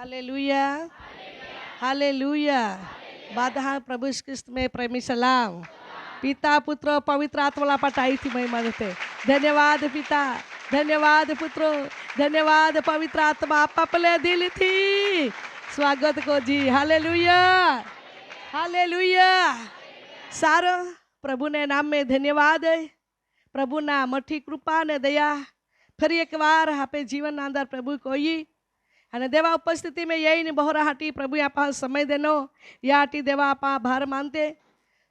Hallelujah, hallelujah. बाधा प्रभु यीशु ख्रिस्त में प्रेमी सलाम। पिता पुत्र पवित्र आत्मा पटाई थी महिमा देते। धन्यवाद पिता, धन्यवाद पुत्रो, धन्यवाद पवित्र आत्मा आप पले दिल थी स्वागत को जी। Hallelujah, hallelujah. सारो प्रभु ने नाम में धन्यवाद है। प्रभु ना मठी कृपा ने दया फरी एक बार आपे जीवन अंदर प्रभु कोई અને દેવા ઉપસ્થિતિ में यही ने बहोरा हाटी प्रभु आप समय देनो या हाटी देवा आप आभार मानते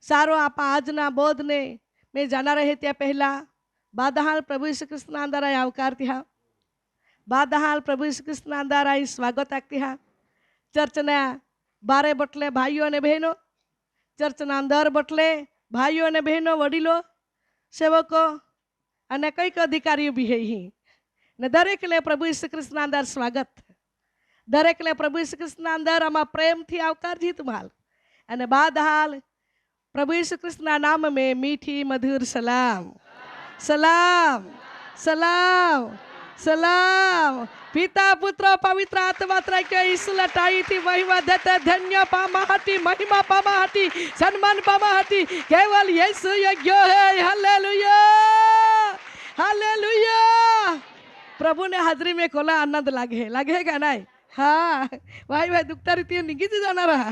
सारो आप आज ना बोध ने मैं जाना रहे त्या पहला बादहाल प्रभु यीशु कृष्ण अंदर आई आवकार तिहा बादहाल प्रभु यीशु कृष्ण अंदर आई स्वागत आती हा चर्च ने बारे बटले भाइयों ने बहनों चर्च ना अंदर बटले भाइयों ने बहनों वडीलो सेवको अने कईक अधिकारीओ भी है ही ने दरेक ले प्रभु यीशु कृष्ण अंदर स्वागत दरेक ले प्रभु यीशु कृष्ण अंदर आमा प्रेम थी आवकार जी तुम्हाल अने बाद हाल प्रभु यीशु कृष्ण नाम में मीठी मधुर सलाम सलाम सलाम सलाम पिता पुत्र पवित्र आत्मा त्रैक्य यीशु लटाई थी महिमा देते धन्य पामाहटी महिमा पामाहटी सम्मान पामाहटी केवल यीशु योग्य है। Hallelujah, hallelujah. प्रभु ने हाजरी में खोला आनंद लागे लागेगा नहीं। हाँ भाई भाई दुखता रीति निगी जाना रहा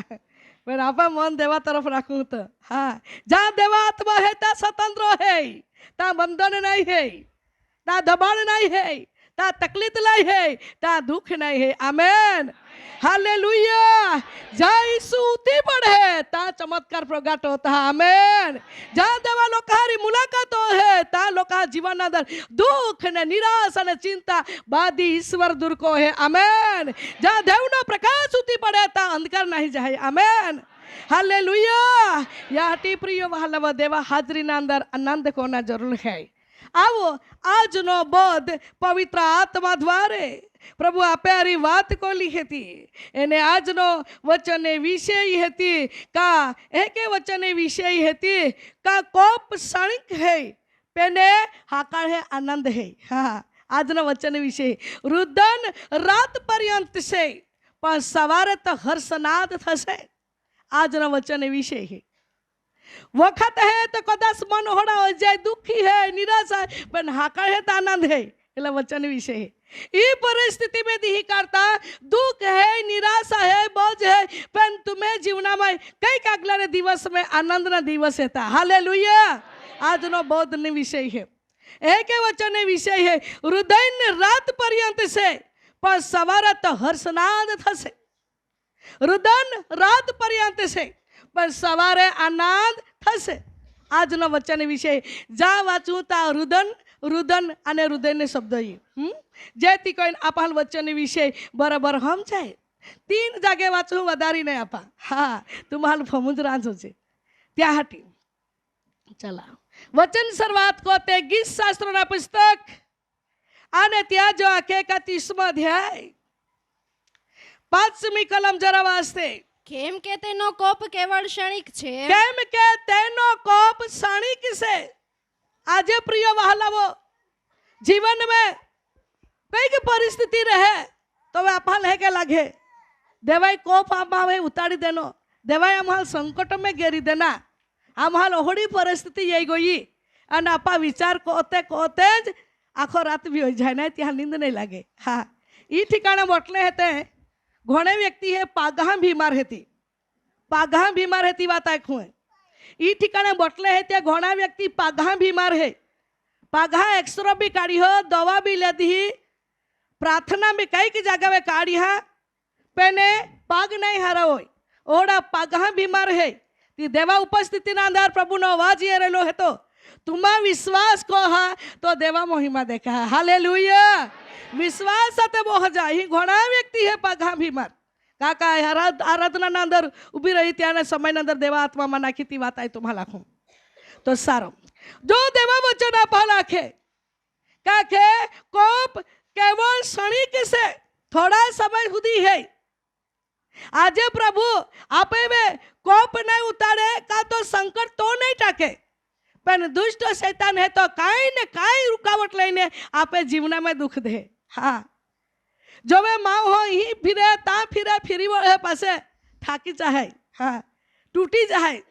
पर आप मन देवा तरफ रखू तो हाँ जहाँ देवा आत्मा है ता स्वतंत्र है ता बंधन नहीं है ता दबाण नहीं है ता तकलीफ नहीं है ता दुख नहीं है। आमेन, हालेलुया। जहाँ यीशु उठी पड़े ता चमत्कार प्रकट होता है। आमेन। जहाँ देवा लोकाहारी मुलाकात है ता लोका जीवन अंदर दुख ने निराशा ने चिंता बादी ईश्वर दूर को है। आमेन। जहाँ देवनो प्रकाश उठी पड़े ता अंधकार नहीं जाए। आमेन, हालेलुया। याटी प्रिय वहालव देवा हाजरी ना अंदर आनंद कोना जरूर है। आओ आज नो बोध पवित्र आत्मा द्वारे प्रभु आपे आरी बात को लिखी थी एने आज नो वचन विषय हेती का एके वचन विषय हेती का कोप क्षणिक है पेने हाकार है आनंद है। हाँ आज नो वचन विषय रुदन रात पर्यंत से पर सवारे तो हर्षनाद थसे आज नो वचन विषय है। वखत है तो कदाच मन होड़ा हो जाए दुखी है निराशा है पर हाकार है तो आनंद है એટલે वचन विषय है। ये परिस्थिति में दी करता दुख है निराशा है बोझ है पर तुम्हें जीवना में कई कागला ने दिवस में आनंद ना दिवस है। हालेलुया। आज नो बोध ने विषय है एक वचन विषय है हृदय रात पर्यंत से पर सवार तो हर्षनाद थसे हृदय रात पर्यंत से पर सवारे आनंद थसे आज नो वचन विषय जा वाचू ता रुदन रुदन अने हृदय ने शब्द जेती कोई आपा वचन विषय बराबर हम जाए तीन जागे वाचू वधारी ने आपा हाँ तुम्हाल फमुज रांझो छे त्या हटी चला वचन शरूआत को ते गीत शास्त्र ना पुस्तक आने त्या जो आखे का 30वां अध्याय 5મી कलम जरा वास्ते કેમ કે તેનો કોપ કેવળ ક્ષણિક છે કેમ કે તેનો કોપ ક્ષણિક છે। આજે પ્રિય વહાલાઓ જીવન में કઈ પરિસ્થિતિ રહે તો આપા લેકે લાગે દેવાય કોપ આમાં ઉતારી દેનો દેવાય આમાં સંકટ में घेरी देना आम्हाला ओहड़ी परिस्थिति यही गई અને આપા વિચાર કોતે કોતે જ આખો રાત भी हो जाए ना ત્યાં नींद नहीं लागे। हाँ ई ठिकाने बोटले हेते घणे व्यक्ति है पागा बीमार हेती पागा बीमार हेती बात आखू है ई ठिकाने बोटले है त्या घणा व्यक्ति पागा बीमार है पागा एक्सरे भी काढ़ी हो दवा भी ले दी प्रार्थना में कई की जगह में काढ़ी हा पेने पाग नहीं हारा हो ओड़ा पागा बीमार है ती देवा उपस्थिति ना अंदर प्रभु नो आवाज ये रेलो है तो तुम्हारा विश्वास को हा तो देवा महिमा देखा है। हालेलुया। विश्वास साथे बोह जाए घणा व्यक्ति है पाघा बीमार काका आराधना ना अंदर उभी रही त्याने समय ना अंदर देवा आत्मा में नाखी थी बात आई तुम्हारा लाखों तो सारो जो देवा वचन आप लाखे काके कोप केवल क्षणिक से थोड़ा समय सुधी है। आज प्रभु आपे में कोप नहीं उतारे का तो संकट तो नहीं टाके पर दुष्ट शैतान है तो काई ने काई रुकावट लईने आपे जीवना में दुख दे। हाँ જોવે માં હો અહીં ફિરે તા ફિરે ફીરી વળે પાસે થાકી જાય હા તૂટી જાય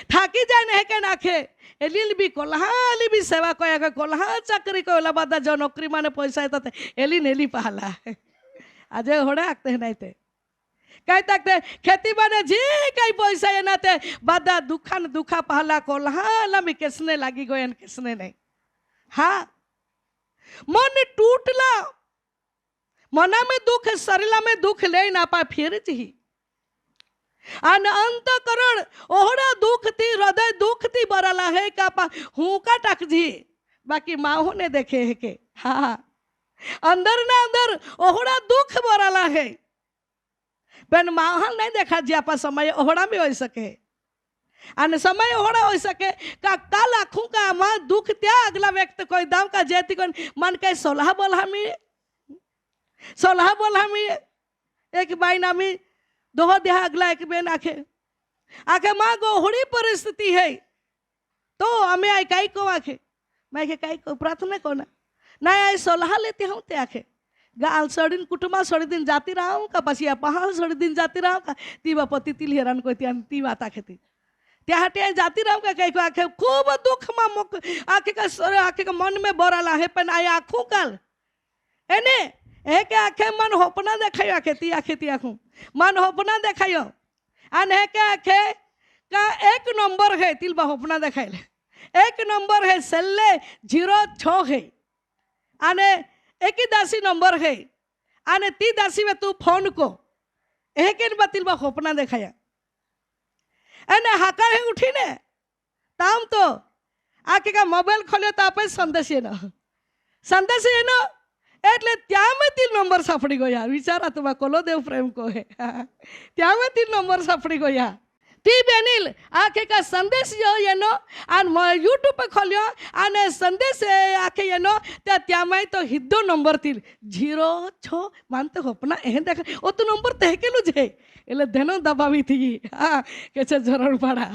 થાકી જાય ને કે નાખે એલી બી કોલ્હાલી બી સેવા કયા કોલ્હા ચાકરી કોલા બધા જો નોકરી માને પૈસા હતા એલી નેલી પહાલા આજે હોડે આખતે નહીં તે કઈ તકતે ખેતી માને જે કઈ પૈસા એના તે બધા દુખા ને દુખા પહાલા કોલ્હાલા બી કેસને લાગી ગયો ને કેસને નહીં હા मन टूटला मना में दुख शरीर में दुख ले ना पाए फिर जी आन अंतकरण ओहरा दुख थी हृदय दुख थी बराला है का पा हूँ का टाक जी बाकी माहो ने देखे है के हाँ अंदर ना अंदर ओहरा दुख बराला है बेन माहल नहीं देखा जी आपा समय ओहरा भी हो सके અને સમય હોડા હોઈ શકે કા કાલ આખું કા માં દુઃખ ત્યાં અગલા વ્યક્ત કોઈ દાવ કા જેતી કોઈ મન કઈ સોલહ બોલહા મીએ એક બાઈ નામી દોહો દેહા અગલા એક બેન આખે આખે માં ગોહડી પરિસ્થિતિ है तो અમે આઈ કાઈ કો આખે मैं के काई को प्रार्थना कोना ना आई सोलह लेते हूँ ते आखे गाल सड़ीन कुटुंबा सड़ी दिन जाती रहा हूँ का पसिया पहाड़ सड़ी दिन जाती रहा हूँ का तीवा पति तिल हेरान को ती बात आखे त्या हटे जाती रहूँ का कहीं को आखे खूब दुख में मुख आखे का मन में बोराला है पण आई आँखों काल एने एक आखे मन होपना देखायो आखे ती आँखों मन होपना देखायो अन है के आखे का एक नंबर है तिलबा होपना देखाइले एक नंबर है सेल्ले 06 है आने एक ही दासी नंबर है आने ती दासी में तू फोन को एक इन बा तिलबा होपना देखाया અને હાકાળે ઉઠીને તામ તો આખે કા મોબાઈલ ખોલ્યો તો આપે સંદેશ એનો એટલે ત્યાં મેં તીર નંબર સાંપડી ગયો યાર વિચારા તું કોલો દેવ પ્રેમ કહે ત્યાં મેં તીર નંબર સાંપડી ગયો તી બેનિલ આખે કા સંદેશ જો એનો આન યુટ્યુબ પર ખોલ્યો અને સંદેશ આખે એનો ત્યાં મેં તો હિદ્દો નંબર તીર 06 માનતે હોપના એ દેખા ઓ તો નંબર તે કેલું છે એટલે ધેનો દબાવી थी हाँ કે છે ઝરણ પાડા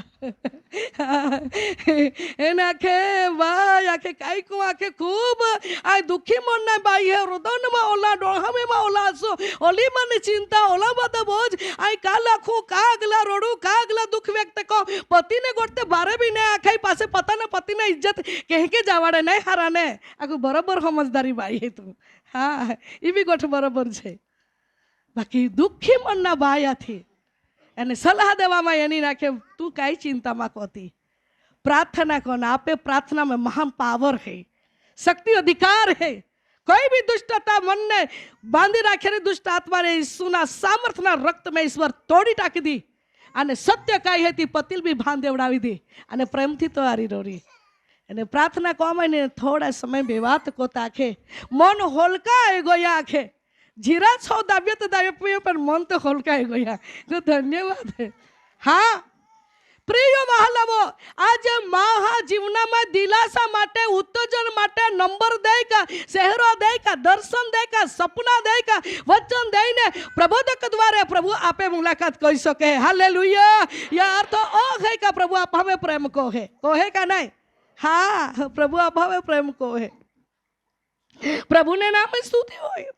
એને આખે ભાઈ આખે કાઈ કો આખે ખૂબ આ દુખી મન ના બાઈ હે હૃદય માં ઓલા ડોળા में ઓલા આસો ઓલી મને ચિંતા ઓલા બધા બોજ આઈ કા લાખો કા અગલા રોડું કા અગલા दुख व्यक्त को पति ने गोटे बारे भी नहीं आखे पासे पता ने पति ने इज्जत कह के जावाड़े नहीं हराने आगु बराबर समझदारी बाई है तू हाँ ये भी गोठ बराबर है बाकी दुखी मन ना बाया थी एने सलाह देवा में एनी नाखे तू काई चिंता में कोती प्रार्थना को ना आपे प्रार्थना में महान पावर है शक्ति अधिकार है कोई भी दुष्टता मन ने बांधी राखे दुष्ट आत्मा ने सुना सामर्थ्य ना रक्त में ईश्वर तोड़ी टाकी दी અને સત્ય કાઈ હતી પતિલ બી ભાન દેવડાવી દી અને પ્રેમથી તો હારી રોરી અને પ્રાર્થના કોમાઈને થોડા સમય બે વાત કો તાખે મન હોલકાઈ ગયો આખે જીરા છો દાવ્યત દાવ્ય પણ મન તો હોલકાઈ ગયો તો ધન્યવાદ હા પ્રિય વહાલાવો आज મહા જીવનમાં દિલાસા માટે ઉત્તેજન માટે નંબર દે का શહેરો દે का દર્શન દે का સપના દે का વચન દઈને પ્રબોધક દ્વારા પ્રભુ આપે મુલાકાત કરી શકે હાલેલુયા यार तो ओ है का प्रभु आप हमें प्रेम को है का नहीं हाँ प्रभु आप हमें प्रेम को है प्रभु ने नाम स्तुति होय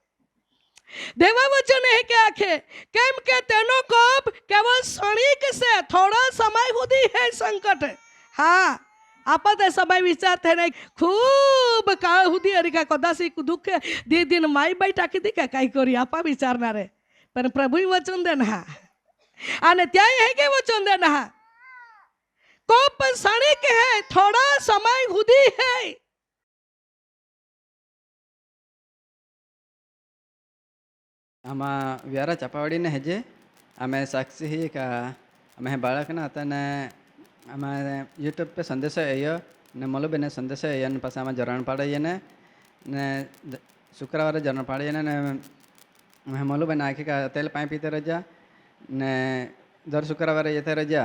देवा वचन है के आखे केम के तेनो कोप केवल क्षणिक से थोड़ा समय होती है संकट हाँ आपते समय विचारते नहीं खूब काळ हुदी अरिका कदासी दुख दी दिन माई बाई टाकी दी का काई करी आपा विचारना रे पण प्रभु वचन देना आने त्या है के वचन देना कोप क्षणिक है थोड़ा समय हुदी है आमा व्यारा चपावड़ी ने हेजे आमे साक्षी ही का आमे बाळक ना आता ने आमे यूट्यूब पे संदेश आयो ने मलो बेने संदेश आयो ने पास आमा जरण पाड़े ने शुक्रवार जरण पाड़े ने मैं मलो बेने आके का तेल पाई पीते रजा ने दर शुक्रवार येते रजा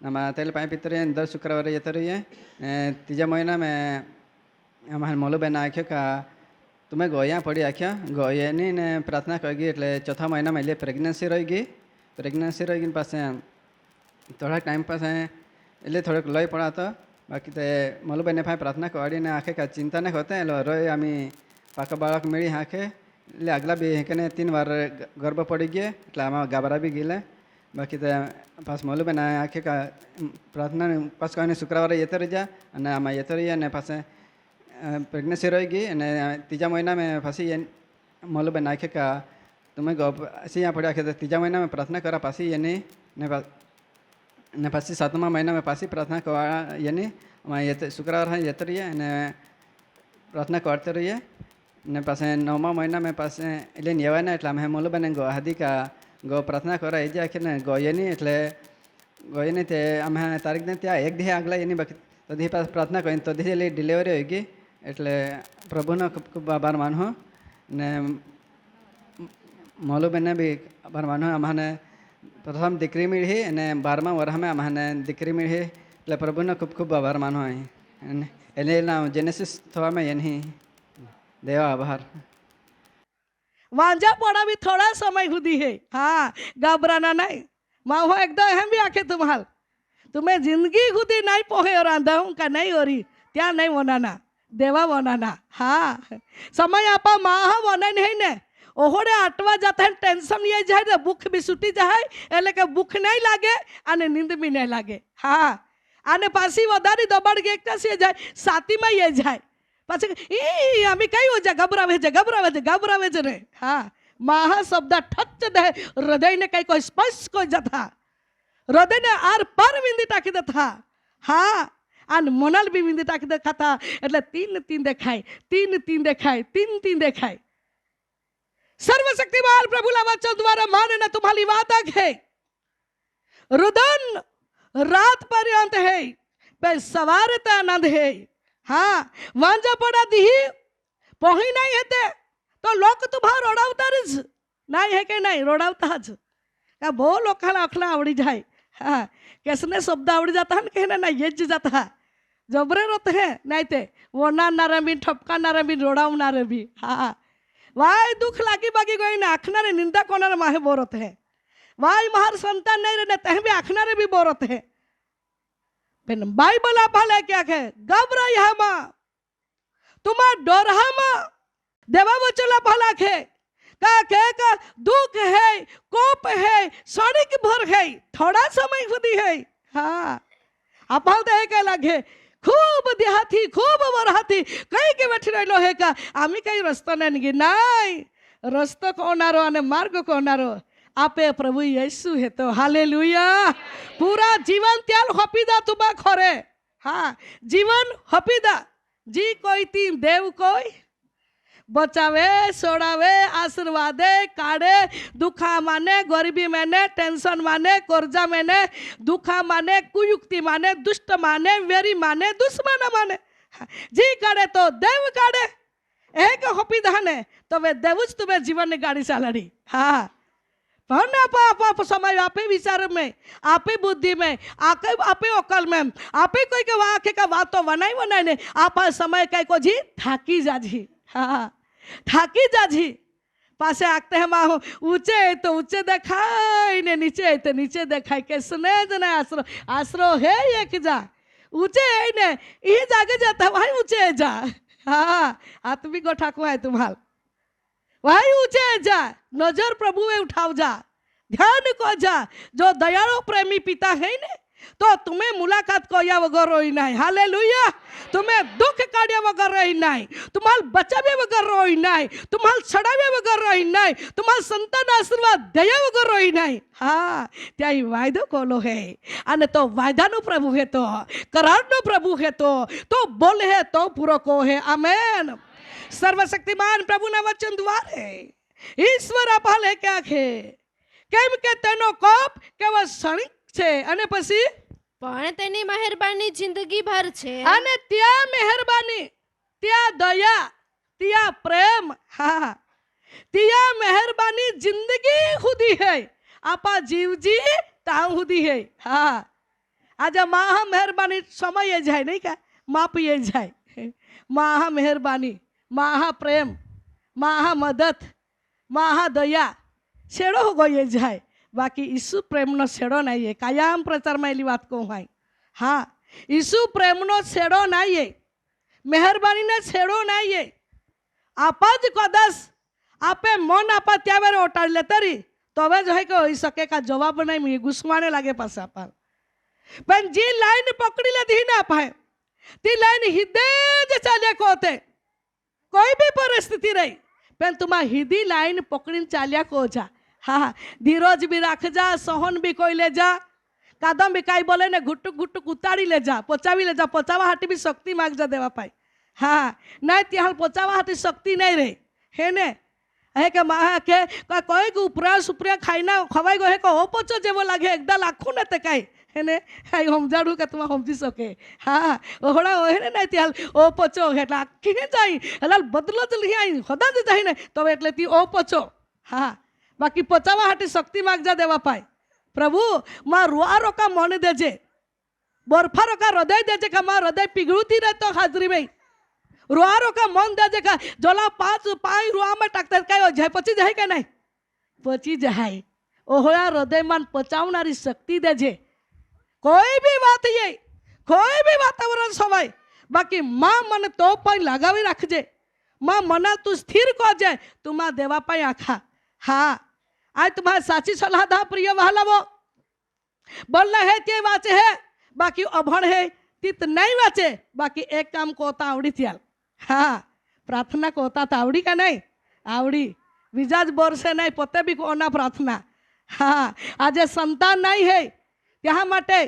आमा तेल पाई पीते रहे दर शुक्रवार येते रहे तीजा महीना में आमा मलो बेने आके का तुम्हें गोया पड़ी आख्या गोयानी ने प्रार्थना करी एटले चौथा महीना में प्रेग्नेंसी रही गई पास थोड़ा टाइम पास एले थोड़े लय पड़ा तो बाकी ते मलुबेने फाय प्रार्थना करी ने आखे का चिंता नहीं होते रोय आमी पाका बाळक मेळी आखे એટલે આગલા બી કને 3 વાર ગરબો પડી ગયે એટલે આમાં ગાબરા બી ગયેલા બાકી તો પાસ મોલું બેન આખે પ્રાર્થના પાસ કરીને શુક્રવારે યતો રહી જા અને આમાં યતો રહી અને પાસે પ્રેગ્નન્સી રહી ગઈ અને 3જા મહિના મેં પાછી મોલું બેન આખે કા તમે અહીંયા પડ્યા આખે 3જા મહિના મેં પ્રાર્થના કરા પાછી એની ને પાછી 7મા મહિના મેં પાછી પ્રાર્થના કરવા એની આમાં શુક્રવાર યતો રહીએ અને પ્રાર્થના કરते रहिए ने पास 9मा महीना में पास એટલે નેવાના એટલે અમે મોલો બને ગો હાદિકા ગો પ્રાર્થના કરા એ જાય કે ને ગોયની એટલે ગોયની તે અમે તારીખ ને ત્યાં એક દી આગલા એની બાકી તો દી પાસ પ્રાર્થના કરીને તો દી ડિલિવરી હોઈ ગઈ એટલે પ્રભુનો ખૂબ ખૂબ આભાર માનો ને મોલો બને બી આભાર માનો અમને પ્રથમ દીકરી મળી અને 12મા વર્ષમાં અમને દીકરી મળી એટલે પ્રભુનો ખૂબ ખૂબ આભાર માનો અને એના જેનેસિસ થવામાં એની દેવા આભાર वांजा पड़ा भी थोड़ा समय हुदी है हाँ घबराना नहीं माँ हो एकदम हम भी आखे तुम्हाल तुम्हें जिंदगी खुदी नहीं पोहे और आंधा हूँ का नहीं हो रही त्या नहीं बनाना देवा बनाना हाँ समय आपा माँ बना नहीं ने ओहोड़े अटवा जाता है टेंशन ये जाए तो भूख भी छूटी जाए એટલે કે ભૂખ નહીં લાગે અને નીંદ બી નહીં લાગે હા અને પાછી વધારે દબાડ કે એકતા સે જાય સાતીમાં એ જાય પછી ઈ અમે કઈ हो જાય ગભરાવે છે રે હા મહા શબ્દ ઠચ દે હૃદયને કઈ કોઈ સ્પર્શ કોઈ જતા હૃદયને આર પર વિંદી ટાકી દેતા હા અને મોનલ બી વિંદી ટાકી દેખાતા એટલે 3 દેખાય 3 દેખાય सर्वशक्तिमान प्रभुला वचन द्वारा मानना तुम्हारी वादा है रुदन रात पर्यंत है पे सवारता आनंद है हाँ वांजा पड़ा दी पोही नहीं है तो लोग तुम्हारा रोडावता रज नहीं है कि नहीं रोडावता ज का बो लोकाला अखला आवड़ी जाए हाँ कैसने शब्द आवड़ी जाता है कहना ना ये जाता है जबरे रोते हैं नहीं थे वो ना भी ठपका ना भी रोडाव ना भी हाँ वाय दुख लागी बागी गई ना आखनारे निंदा कोनारे माहे बोरत है वाय महार संतान नहीं रहने तह भी आखनारे भी बोरत है फिर बाइबल आप ले क्या कहे घबरा यह माँ तुम्हार डोरहा माँ देवा वचला भला खे का दुख है कोप है सड़क भर है थोड़ा समय खुदी है हाँ आप के लगे खूब देहाती खूब वरहाती कई के बैठी रहो है का आम्ही काही रस्तो नाही नाही रस्तो कोणारो आणि मार्ग कोणारो आपे प्रभु येशू है तो हालेलुया पूरा जीवन त्याल हपीदा तुबा खरे हाँ जीवन हपीदा जी कोई तीन देव कोई बचावे सोड़ावे आशीर्वादे काढ़े दुखा माने गरीबी माने टेंशन माने कर्जा माने दुखा माने कुयुक्ति माने दुष्ट माने वेरी माने दुश्मन माने जी काढ़े तो देव काढ़े एक होपी धाने तो वे देवुज तुम्हें जीवन ने गाड़ी चालाड़ी हाँ पण आप समय आपे विचार में आपे बुद्धि में आपे अकल में आपे कोई के वाक्य का बात तो बनाई ने आप समय कई को जी थाकी जाजी हाँ ठाकी जाजी पासे आगते हैं माँ ऊंचे तो ऊंचे देखाय ने नीचे तो नीचे देखाय कैसने जना आश्रो आश्रो है एक जा ऊंचे है ने ये जागे जाता वही ऊंचे जा हाँ आत्मिक को ठाकुर है तुम्हार वही ऊंचे जा नजर प्रभु में उठाओ जा ध्यान को जा जो दयालु प्रेमी पिता है ने तो तुम्हें मुलाकात कोया वगर रोई नहीं हालेलुया तुम्हें दुख काढ़िया वगर रही नहीं तुम्हाल बचावे वगर रोई नहीं तुम्हाल छड़ावे वगर रही नहीं तुम्हाल संतान आशीर्वाद दया वगर रोई नहीं हाँ त्या वायदो कोलो है अने तो वायदानु प्रभु है तो करारनो प्रभु है तो बोल है तो पूरो को है आमेन सर्वशक्तिमान प्रभु ना वचन द्वारे ईश्वर आपले क्या है केम के तेनो कोप केवल क्षणिक છે અને પછી પણ તેની મહેરબાની જિંદગી ભર છે અને ત્યાં મહેરબાની ત્યાં દયા ત્યાં પ્રેમ હા ત્યાં મહેરબાની જિંદગી સુધી है आपा जीवजी ता સુધી है हाँ आज महा मेहरबानी समय जाए नहीं का माप ये जाए महा मेहरबानी महा प्रेम महा मदद महा दया छेड़ो हो गए जाए बाकी ईसु प्रेमनो छेड़ो नहीं है कायम प्रचार में बात कहूँ भाई हाँ ईसु प्रेमनो छेड़ो नहीं है मेहरबानी ने छेड़ो नहीं है आप ज कदाच आपे मन आपा त्या बेरे ओटाडले तरी तवे जो है कि होई सके का जवाब नहीं मिले गुस्वाने लागे पास आपा पण जी लाइन पकड़ी लीधी ना पाए ती लाइन हिदे जे चाले को होते कोई भी परिस्थिति रही पण तुम्हा हिदी लाइन पकड़ी चालिया को जा हाँ धीरज भी रख जा सहन भी कोई ले जा कादम भी काई बोले ने घुटुक घुटुक उतारी ले जा पचावी ले जा पचावा हाटी भी शक्ति माग जा देवा पाई हाँ नहीं त्याल पचावा हाटी शक्ति नहीं रही है ने है के माँ के कोई को उपरा सुपरा खाईना खवाई गो है को ओ पचो जेवो लागे एकदा लाखू न ते काई है ने हाई हम जाडू के तुम समझी सके हाँ ओहड़ा ओहे ने नहीं त्याल ओ पचो है लाखी ने जाई हलाल बदलो जल्दी आई होदा जे जाई ने तो एटले ती ओ पचो हाँ बाकी पचावा हाटी शक्ति माग जा देवा पाई प्रभु माँ रुआ रोका मन देजे बर्फा रोका हृदय देजे का माँ हृदय पिघलती रहे तो हाजरी में रुआ रोका मन देजे का जोला पाँच पाई रुआ में टाकते काय जाए पची जाए क्या नहीं पची जाए ओहोया हृदय मान पचावनारी शक्ति देजे कोई भी बात ये कोई भी वातावरण सवाई बाकी माँ मन तो पाई लगावी रखजे माँ मना तू स्थिर को जाए तुम्हारा देवा पाई आखा हाँ आज तुम्हारी साची सलाह था प्रिय वालावो बोलना है ते वाचे है बाकी अभण है तित नहीं वाचे बाकी एक काम को होता आवड़ी त्याल हाँ प्रार्थना को होता था आवड़ी का नहीं आवड़ी विजाज बोर से नहीं पते भी को ना प्रार्थना हाँ आज संतान नहीं है यहाँ माटे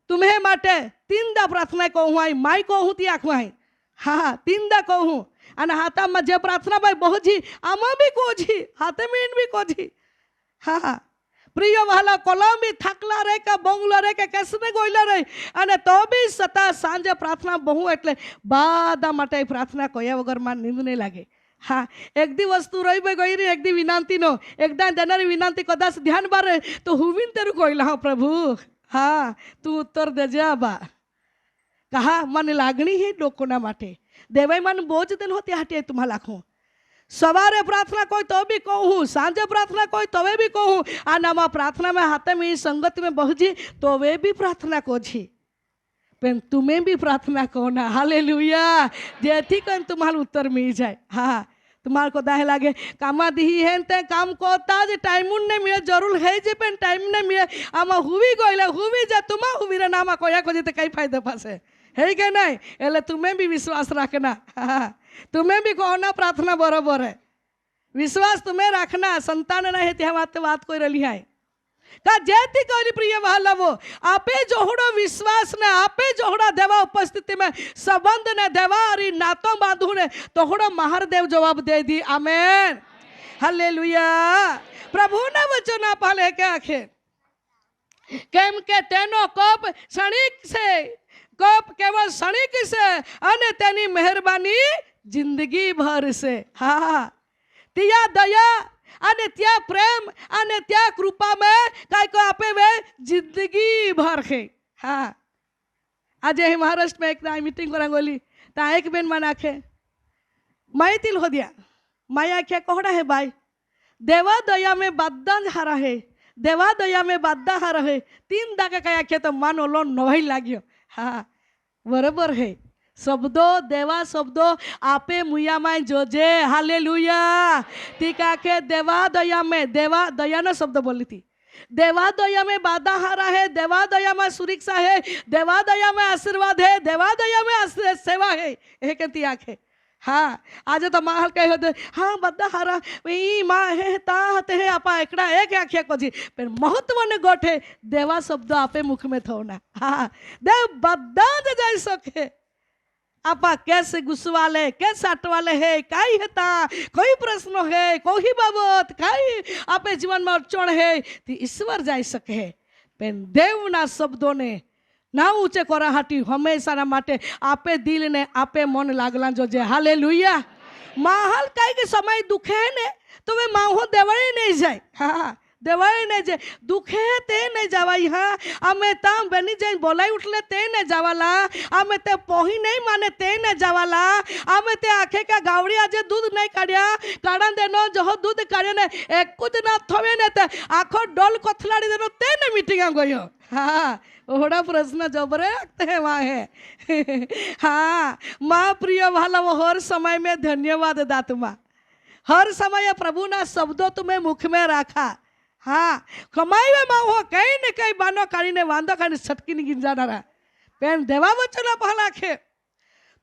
तुम्हें माटे तीन दा प्रार्थना कहूँ आई माई कहूँ ती आँखवाई हाँ तीन दा कहूँ અને હાથામાં જે પ્રાર્થના ભાઈ બહુજી આમાં બી કોજી હાથે મીન બી કોજી હા પ્રિય વહાલા કોલંબી થાકલા રે કે બંગલો રે કે કેસને ગોઈલા રે અને તો બી સતા સાંજે પ્રાર્થના બહુ એટલે બાદા માટે પ્રાર્થના કયા વગર માં નીંદ નહીં લાગે હા એક દી વસ્તુ રહી ભાઈ ગઈ રી એક દી વિનંતી નો એકદા દેનારી વિનંતી કદાચ ધ્યાન બારે તો હુવિન તેરું કોઈલા હા પ્રભુ હા તું ઉત્તર દેજે આબા कहा मन लागणी है लोकोना माटे देवाई मन बोझ दिल होती हटे तुम्हारा लाखों सवारे प्रार्थना कोई तो भी कहूँ सांझे प्रार्थना कोई तो वे भी कहूँ आनामा प्रार्थना में हाथे में संगत में बहुजी तो वे भी प्रार्थना को जी पेन तुम्हें भी प्रार्थना को ना हालेलुया जेथी कन तुम्हारा उत्तर मिल जाए हाँ तुम्हारे को दाहे लागे कामा दी है ते काम को ताज टाइम ने मिले जरूर है जे पेन टाइम ने मिले आमा हुवी गोइला हुवी जा तुमा हुवी रे नामा कोया को जे कई फायदा पासे है क्या नहीं एले तुम्हें भी विश्वास रखना तुम्हें भी कहना प्रार्थना बराबर है विश्वास तुम्हें रखना संतान नहीं है त्या बात कोई रही है का जेती कोई प्रिय वाला आपे जोहड़ो विश्वास ने आपे जोहड़ा देवा उपस्थिति में संबंध ने देवा और नातो बांधू ने तोहड़ो महादेव जवाब दे दी आमेन हालेलुया प्रभु ने वचन पाले के आखे केम के तेनो कप क्षणिक से कप केवल क्षणिक से अने तेनी मेहरबानी जिंदगी भर से हाँ तिया दया अने त्या प्रेम अने त्या कृपा में काय को आपे वे जिंदगी भर है हाँ आज ही महाराष्ट्र में एक मीटिंग करा गोली ता एक बेन मन आखे माई तिल हो दिया माई आख्या कोहड़ा है भाई देवा दया में बाद्दा हारा है देवा दया में बाद्दा हारा है तीन दाके काय आख्या तो मन ओलो नवाई लाग्यो हाँ बराबर है शब्दों देवा शब्दों आपे मुया माय जोजे हालेलुया टीका के देवा दया न शब्द बोली थी देवा दया में बाधा हारा है देवा दया में सुरक्षा है देवा दया में आशीर्वाद है देवा दया में सेवा है ये कहती आंखें हाँ आज तो माहल कहे होते हाँ बद्दा हारा ई माँ है ता हते है आपा एकड़ा एक आख्या को जी पर महत्व ने गोठे देवा शब्द आपे मुख में थोना हाँ देव बद्दा जे जाई सके आपा कैसे गुस्वाले कैसे अटवाले है काई है ता कोई प्रश्न है कोई बाबत काई आपे जीवन में अड़चन है ती ईश्वर जाई सके पेन देव ना शब्दों ने ना ऊंचे कोरा हाटी हमेशा ना माटे आपे दिल ने आपे मन लागला जो जे हालेलुया माहल काई के समय दुखे ने तो वे माहो देवाई नहीं जाए हाँ देवाई नहीं जाए दुखे ते नहीं जावाई हाँ आमे ताम बनी जाए बोलाई उठले ते नहीं जावाला आमे ते पोही नहीं माने ते नहीं जावाला आमे ते आखे का गावड़ी आज दूध नहीं काढ़िया काढ़न देनो जो दूध काढ़िया ने एक कुछ ना थवे ने ते आखो डोल कोथलाड़ी देनो ते ने मीटिंग गयो हाँ ओड़ा प्रश्न जबरे रखते हैं वहाँ है हाँ माँ प्रिय वाला वो हर समय में धन्यवाद दात माँ हर समय प्रभुना शब्दों तुम्हें मुख में रखा। हाँ कमाई में हो कहीं न कहीं बानो काढ़ीने वांदो काढ़ी छटकी नहीं गिंजानारा पेन देवा वचन पहला खे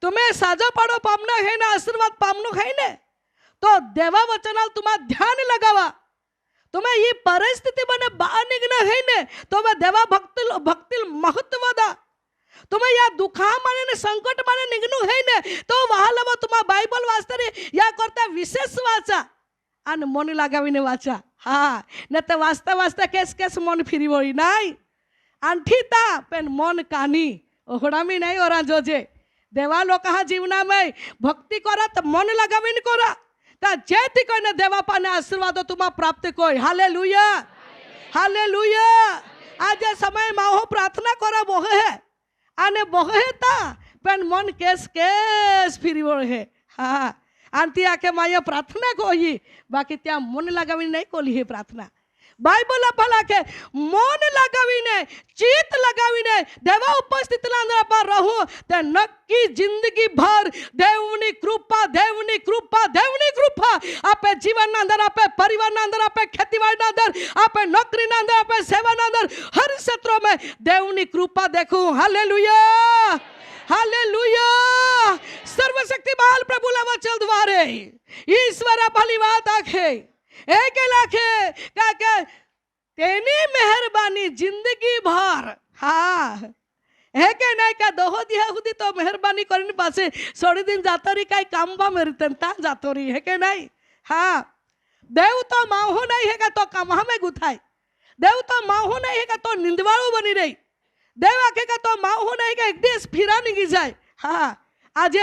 तुम्हें साजा पाड़ो पामना है ना आशीर्वाद पामनो है ने तो देवा वचनाल तुम्हारा ध्यान लगावा तुम्हें ये परिस्थिति बने बाहर निकलना है ने तो मैं देवा भक्ति महत्व दा तुम्हें या दुखा माने ने संकट माने निगनु है ने तो वहां लबो तुम्हारा बाइबल वाचता रे या करता विशेष वाचा अन मन लगावीने वाचा। हाँ न तो वाचता वाचता केस केस मन फिरी वही नहीं अंठीता पेन मन कानी ओहड़ामी नहीं और जोजे देवा लोक जीवना में भक्ति करा तो मन लगावीने करा ता जेती कोई देवा पाने आशीर्वाद तुम प्राप्त कोई। Hallelujah hallelujah. आज समय माहो प्रार्थना करा बोहे है आने बोहे ता पेन मन केस केस फिरी है। हाँ आंटी आके माया प्रार्थना कोई बाकी त्या मन लगावी नहीं कोली है प्रार्थना बाइबल अपला के मन लगावीने चित लगावीने देवा उपस्थित अंदर पर रहू ते नक्की जिंदगी भर देवनी कृपा आपे जीवन अंदर आपे परिवार अंदर आपे खेतीबाड़ी अंदर आपे नौकरी अंदर आपे सेवा अंदर हर क्षेत्रों में देवनी कृपा देखूं। Hallelujah hallelujah. सर्वशक्तिमान प्रभु वचन द्वारे ईश्वर भली बात आखे एक लाखे का तेनी मेहरबानी जिंदगी भर। हाँ है के नहीं का दोहो दिया खुदी तो मेहरबानी करने पासे सोड़ी दिन जातोरी का काम बा मेरी तंता जातोरी है के नहीं। हाँ देव तो माहो नहीं है का तो कमा में गुथाई देव तो माहो नहीं है का तो निंदवाड़ू बनी रही देव आके का तो माहो नहीं का एक देश फिरा नहीं जाए। हाँ आज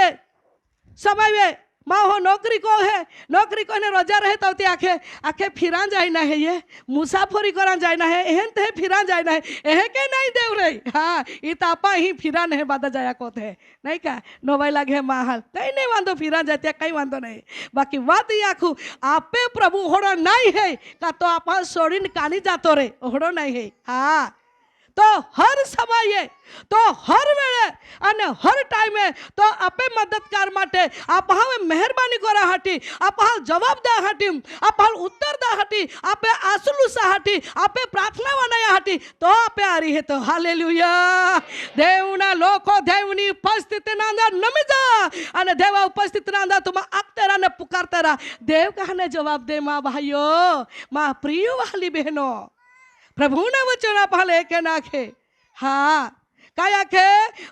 समय में माहो नौकरी को ने रोजा रहे तो आखे आखे फिरा जाए ना है ये मुसाफरी करा जाए ना है एहन ते फिरा जाए ना है एहे के नहीं देव रही। हाँ ये तापा ही फिरा नहीं बाधा जाया को थे नहीं का नोबाई लागे माहल कहीं नहीं वांदो फिरा जाते कहीं वांदो नहीं बाकी बात ये आखू आपे प्रभु होड़ो नहीं है का तो आप सोड़ीन कानी जातो रे होड़ो नहीं है। हाँ तो हर समय तो हर वेळे अने हर टाइमे तो आपे मददगार माटे आप हमें मेहरबानी करा हटी आप जवाब दा हटी आप उत्तर दा हटी आपे आसुलुसा हटी आपे प्रार्थना बनाया हटी तो आपे आ रही है। तो हालेलुया देवना लोको देवनी उपस्थिति ना अंदर नमी जा अने देवा उपस्थिति ना अंदर तुम आगते रहा ने पुकारते रहा देव कहने जवाब दे माँ भाइयों माँ प्रिय वाली बहनों प्रभु ने वचन पाले के नाखे। हाँ काय आखे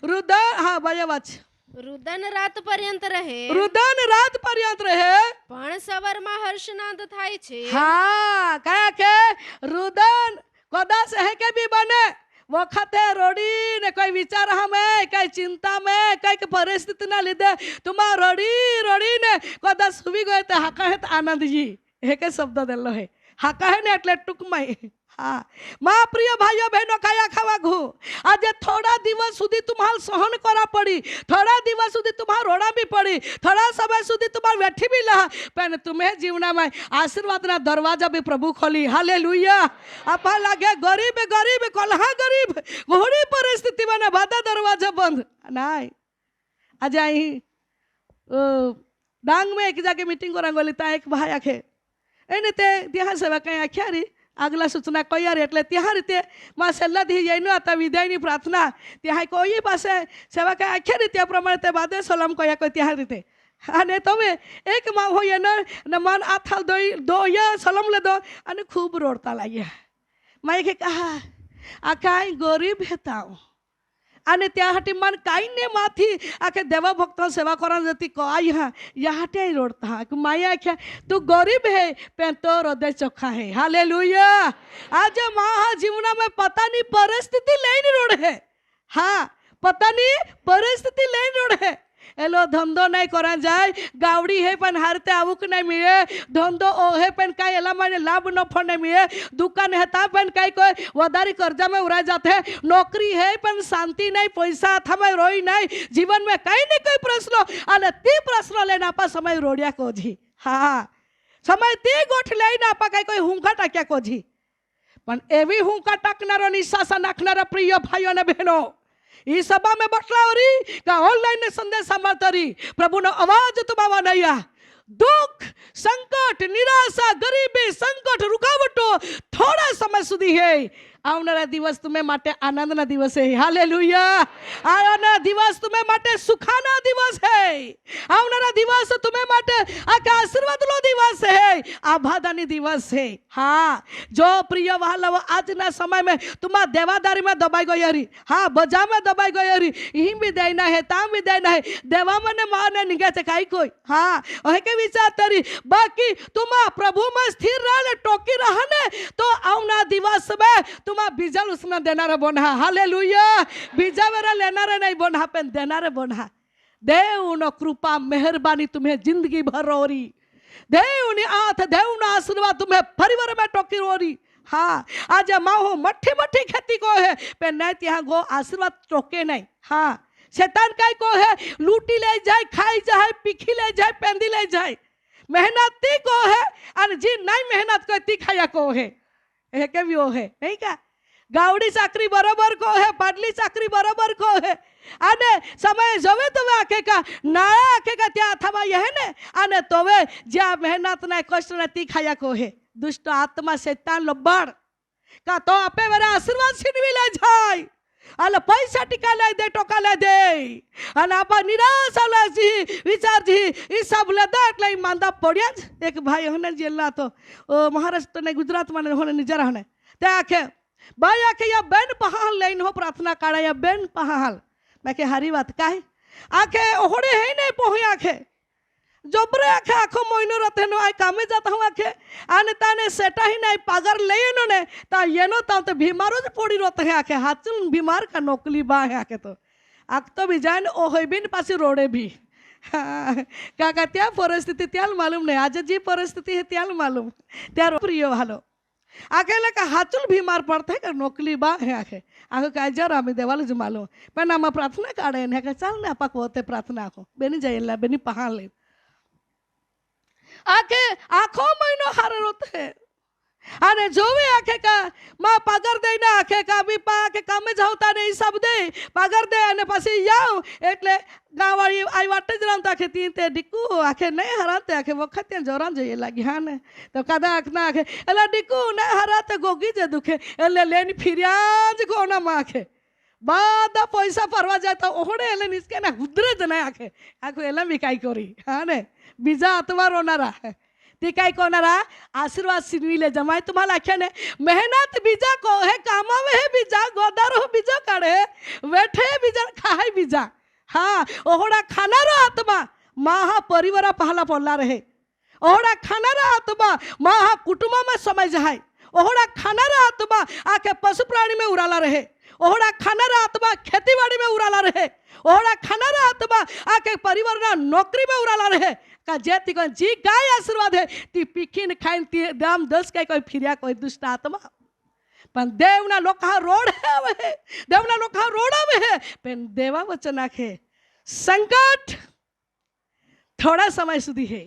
रुदन। हाँ बाया वाच रुदन रात पर्यंत रहे पण સવારમાં હર્ષનાદ થાય છે। हाँ काय आखे रुदन कदाच है के भी बने वखते रोड़ी ने कोई विचार हमें कई चिंता में कई परिस्थिति ना लीधे तुम रोड़ी ने कदाच सुवी गए तो हाका है आनंद जी है के शब्द देलो है हाका है ने એટલે ટૂંકમાં। हाँ माँ प्रिय भाइयों बहनों काया खावा घू आज थोड़ा दिवस सुधी तुम्हार सहन करा पड़ी थोड़ा दिवस सुधी तुम्हार रोड़ा भी पड़ी थोड़ा समय सुधी तुम्हार बैठी भी लहा पर तुम्हें जीवना में आशीर्वाद ना दरवाजा भी प्रभु खोली। हालेलुया। आप लागे गरीब कलहा गरीब घोड़ी परिस्थिति में बाधा दरवाजा बंद नहीं आज आई डांग में एक जाके मीटिंग करा गली ता एक भाई आखे एने ते ત્યાં સેવા કઈ આખ્યા રી આગલા સૂચના કયા રે એટલે ત્યાં રીતે માં છેલ્લા દી જઈને आता વિદાયની પ્રાર્થના ત્યાં કોઈ પાસે સેવા કઈ આખ્યા રી त्या પ્રમાણે તે બાદે સલામ કયા કોઈ ત્યાં રીતે અને તમે એક માં હોય ને મન આથાલ દોયા સલામ લે દો અને ખૂબ રોડતા લાગ્યા મેં કે કહા આ કાઈ ગરીબ હતા અને ત્યાં હાટી મન કાઈ ને માથી આકે દેવા ભક્ત સેવા કરા જતી કોઈ હા યાહटे रोडता हाँ माया क्या तू गरीब है पे तो हृदय चोखा है। हालेलुया। आज महा जीवना में पता नहीं परिस्थिति लेनी रोड है। हाँ पता नहीं परिस्थिति लेनी रोड है एलो धंधो नहीं करा जाए गावड़ी है पण हारते आवुक नहीं मिले धंधो ओ है पण काई एला माने लाभ नफो नहीं मिले दुकान है ता पण काई कोई वधारी कर्जा में उड़ा जाते है नौकरी है पण शांति नहीं पैसा था में रोई नहीं जीवन में कई नहीं कोई प्रश्न अने ती प्रश्न लेना आपा समय रोड़िया को जी। हाँ समय ती गोठ लेना आपा काई कोई हुंका टाक्या को जी पण एवी हुंका टाकनारो निशासा नाखनारा प्रिय भाइयों ने बहनों ई सभा में बटलावरी का ऑनलाइन संदेश सामर्थरी प्रभु नो आवाज तुम्हारा नैया दुख સંકટ, નિરાશા, ગરીબી, સંકટ, રૂકાવટો થોડા સમય સુધી હે. આવનારા દિવસ તમે માટે આનંદના દિવસ હે. હાલેલુયા. આવનારા દિવસ તમે માટે સુખાના દિવસ હે. આવનારા દિવસ તમે માટે આ આશીર્વાદનો દિવસ હે. આભાદાની દિવસ હે. हाँ, जो प्रिय वाला આજના સમયમાં तुम्हा देवादारी में दबाई गई हरी. हाँ, बजा में दबाई गई हरी. ही भी देना है, ताम भी देना है. देवा मने माने निगे थे काई कोई. हाँ, ओहे के विचार तरी. बाकी तुम्हा प्रभु में स्थिर रहने टोकी रहने तो आवना दिवस में तुम्हा बीजा उसने देना रे बोना. हालेलुया. बीजा वेरा लेना रे नहीं बोना पेन देना रे बोना. देवनो कृपा मेहरबानी तुम्हें जिंदगी भर रोरी. देवनी आथ देवना आशीर्वाद तुम्हें परिवार में टोकी रोरी. हाँ, आज माहो मट्ठी मट्ठी खेती को है पे नहीं ત્યાં ગો આશીર્વાદ ટોકે નહીં. हाँ, शैतान काय को है लूटी ले जाए, खाई जाए, पीखी ले जाए, पेंदी ले जाए. मेहनती को है और जी नहीं मेहनत करती खाया को है. ये के भी वो है नहीं का. गावड़ी चाकरी बराबर को है, पाडली चाकरी बराबर को है. आने समय जवे तो आखे का नाळा आखे का त्या अथवा यह ने आने तोवे ज्या मेहनत ने कष्ट ने ती खाया को है. दुष्ट आत्मा शैतान लबाड़ का तो आपे मेरा आशीर्वाद छीनवी ले जाय. अल पैसा टिका ले दे, टोका ले दे. अन आपा निराश जी विचार जी ई सब ले दे એટલે માંદા પડ્યા જ. એક ભાઈ હોને જેલના તો મહારાષ્ટ્ર ને ગુજરાત માં હોને નિજરા હોને તે આખે ભાઈ આખે या બેન પહાલ લઈને હો પ્રાર્થના કાળા या બેન પહાલ मैं के हारी बात काहे आखे ओहड़े है नहीं पोहे आखे जोबरे आखे आखो मोइनो रथे नो आई कामे जाता हूँ आखे आने ताने सेटा ही नहीं पगार ले नो ने ता ये नो ता तो बीमारो जो पोड़ी रोते हैं आखे हाथुन बीमार का नौकली बा है आखे तो आख तो भी जान ओ होई बिन पासी रोडे भी. काका त्या परिस्थिति त्याल मालूम नहीं. आज जी परिस्थिति है त्याल मालूम. त्या प्रिय भालो आखे लगा हाचुल बीमार पड़ते है नौकली बा है आखे आखो काय जरा आम्ही देवाला जो मालूम पण आम्हा प्रार्थना काढे ने का चाल ना पाक होते प्रार्थना आखो बेनी जायला बेनी पहाले आखे आखो महीनो हारे रोते अरे जो भी आखे का माँ पगार दे ना आखे का भी पा के काम में जाता नहीं सब दे पगार दे अने पासी जाओ એટલે ગાવાળી आई वाटे ज रामता आखे तीन ते डिकू आखे नहीं हराते आखे वखत ત્યાં જોરાન જઈએ લાગી હા ને તો કદા આખના આखे એલા डिकू नहीं हराते गोगी जे दुखे એટલે લેની ફિર્યા જ કોના માં આखे બાદા પૈસા ફરવા જાય તો ઓહડે એટલે નિસ્કે ના ઉધરે જ નહીં આखे આખો એલા બી કાઈ કરી હા ને બીજા અતવા રોનારા ती काय कोणारा आशीर्वाद सिनवी ले जमाय तुम्हाला आख्या ने मेहनत बीजा को है कामावे है बीजा गोदारो बीजा काढे वेठे बीजा खाय बीजा. हाँ, ओहडा खानारा आत्मा महा परिवारा पहाला पडला रहे. ओहडा खानारा आत्मा महा कुटुंबा में समय जाय. ओहडा खानारा आत्मा आके पशु प्राणी में उड़ाला रहे. ओहडा खानारा आत्मा खेतीबाड़ी में उड़ाला रहे. ओहडा खानारा आत्मा आके परिवार ना नौकरी में उड़ाला रहे. का जेती को जी काय आशीर्वाद है ती पिखीन खाइन ती दाम 10 काय कोई फिर्या कोई दुष्ट आत्मा पण देवना लोका रोड है वे देवना लोका रोड आवे है पण देवा वचन आखे संकट थोड़ा समय सुधी है.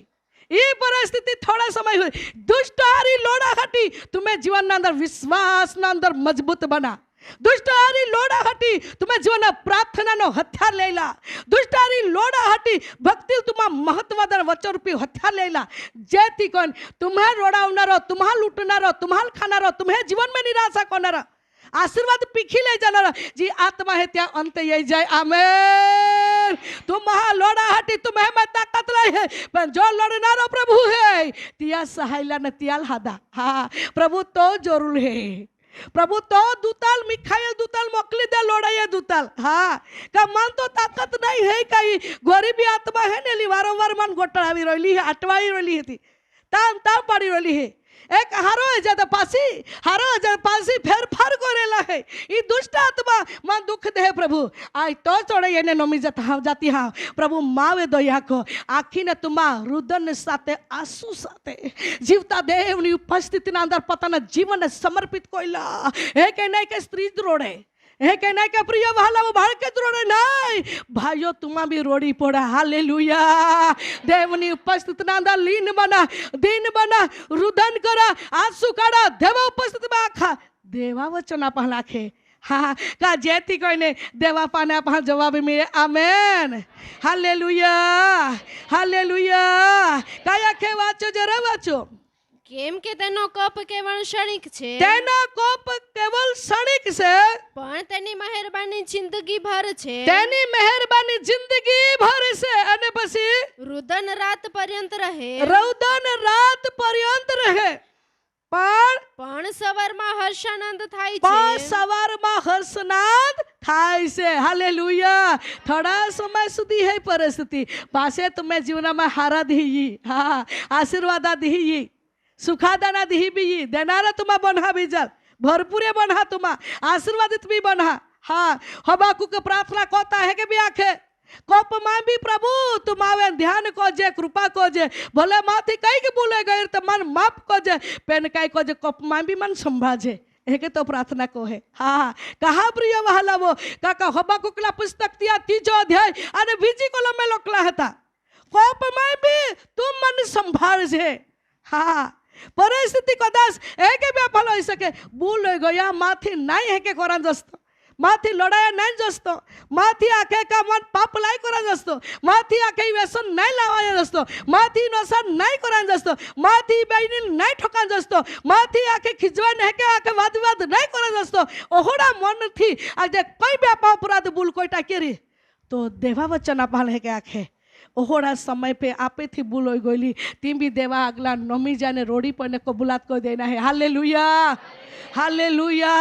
ये परिस्थिति थोड़ा समय हुई दुष्ट हारी लोड़ा हटी तुम्हें जीवन ना अंदर विश्वास ना अंदर मजबूत बना. दुष्टारी लोड़ा हटी तुम्हें जीवन प्रार्थना नो हथियार लेला. दुष्टारी लोड़ा हटी भक्ति तुम्हा महत्वदार वचन रूपी हथियार लेला. जेती कोण तुम्हें रोडावणारो तुम्हा लुटणारो तुम्हा खाणारो तुम्हें जीवन में निराशा कोणारा आशीर्वाद पिखी ले जाणारा जी आत्मा है त्या अंत ये जाए. आमेन. तुम्हा लोड़ा हटी तुम्हें में ताकत लाई है पण जो लड़नारो प्रभु है तिया सहायला न तियाल हादा. हाँ, प्रभु तो जरूर है. प्रभु तो दूताल मिखायल दूताल मोकली दे लोड़ाये दूताल. हाँ, का मन तो ताकत नहीं है कहीं गरीबी आत्मा है ने वारंवार मन गोटावी रोली है अटवाई रोली थी ताम ताम पड़ी रोली है. एक हारो जद पासी फेर फार करेला है. ई दुष्ट आत्मा मन दुख दे प्रभु आई तो चोड़े येने नमी जाती हाँ प्रभु मावे दया को आखी ने तुम्हा रुदन साथे आंसू साथे जीवता देवनी उपस्थिति ना अंदर पता न जीवन ने समर्पित कोइला. हे के नहीं के स्त्री रोड़े हे के नहीं के प्रिय भाला वो भाड़ के रोड़े नहीं भाइयों तुम्हा भी रोड़ी पड़ा. हालेलुया. देवनी उपस्थिति ना अंदर लीन बना दिन बना रुदन करा आंसू काढा देवा उपस्थिति में आखा देवा वचन आपण आखे હા કા જેથી કોઈને દેવા પાને આપણા જવાબ મળે આમેન હાલેલુયા હાલેલુયા કયા કે વાંચો જરા વાંચો કેમ કે તેનો કપ કેવળ ક્ષણિક છે તેના કોપ કેવલ ક્ષણિક છે પણ તેની મહેરબાની જિંદગી ભર છે તેની મહેરબાની જિંદગી ભર છે અને પછી રુદન રાત પર્યંત રહે રૌદન રાત પર્યંત રહે પણ સવારમાં હર્ષાનંદ થાય પણ છે સવારમાં હર્ષનાદ થાય છે હાલેલુયા થોડા સમય સુધી હે પરિસ્થિતિ પાસે તમે જીવનમાં હારા દીही હા आशीर्वादा દીही सुखादाना દીही बी देणारा तुम्हा बन्हा बीजल भरपूर बन्हा तुम्हा आशीर्वादित भी बन्हा हाँ हबाकुक प्रार्थना कोता है के भी आखे कोप में भी प्रभु तुम आवे ध्यान को जे कृपा को जे भले माथी कई के बोले गए तो मन माफ को जे पेन कई को जे कोप में भी मन संभाजे एक तो प्रार्थना को है हाँ कहा प्रिय वहाला वो काका हबाकुकला पुस्तक दिया 3 अध्याय અને બીજી કોલમે લખલા હતા કોપ में भी तुम मन संभाळ जे हाँ परिस्थिति कदाच एक व्यापार हो सके भूल गया माथी नहीं है के कोरान जस्तो माथी लड़ाया नहीं जस्तो माथी आखे का मन पाप लाई करा जस्तो माथी आखे व्यसन नहीं लावाया जस्तो माथी नशा नहीं करा जस्तो माथी बैनी नहीं ठोका जस्तो माथी आखे खिजवा नहीं के आखे वाद वाद नहीं करा जस्तो ओहड़ा मन थी आज कोई व्यापार अपराध भूल कोई टाकेरी तो देवा वचन आपल है के आखे ओहोड़ा समय पे आपे थी भूल हो गई तीन भी देवा अगला नमी जाने रोड़ी पर ने कबूलात को देना है हालेलुया हालेलुया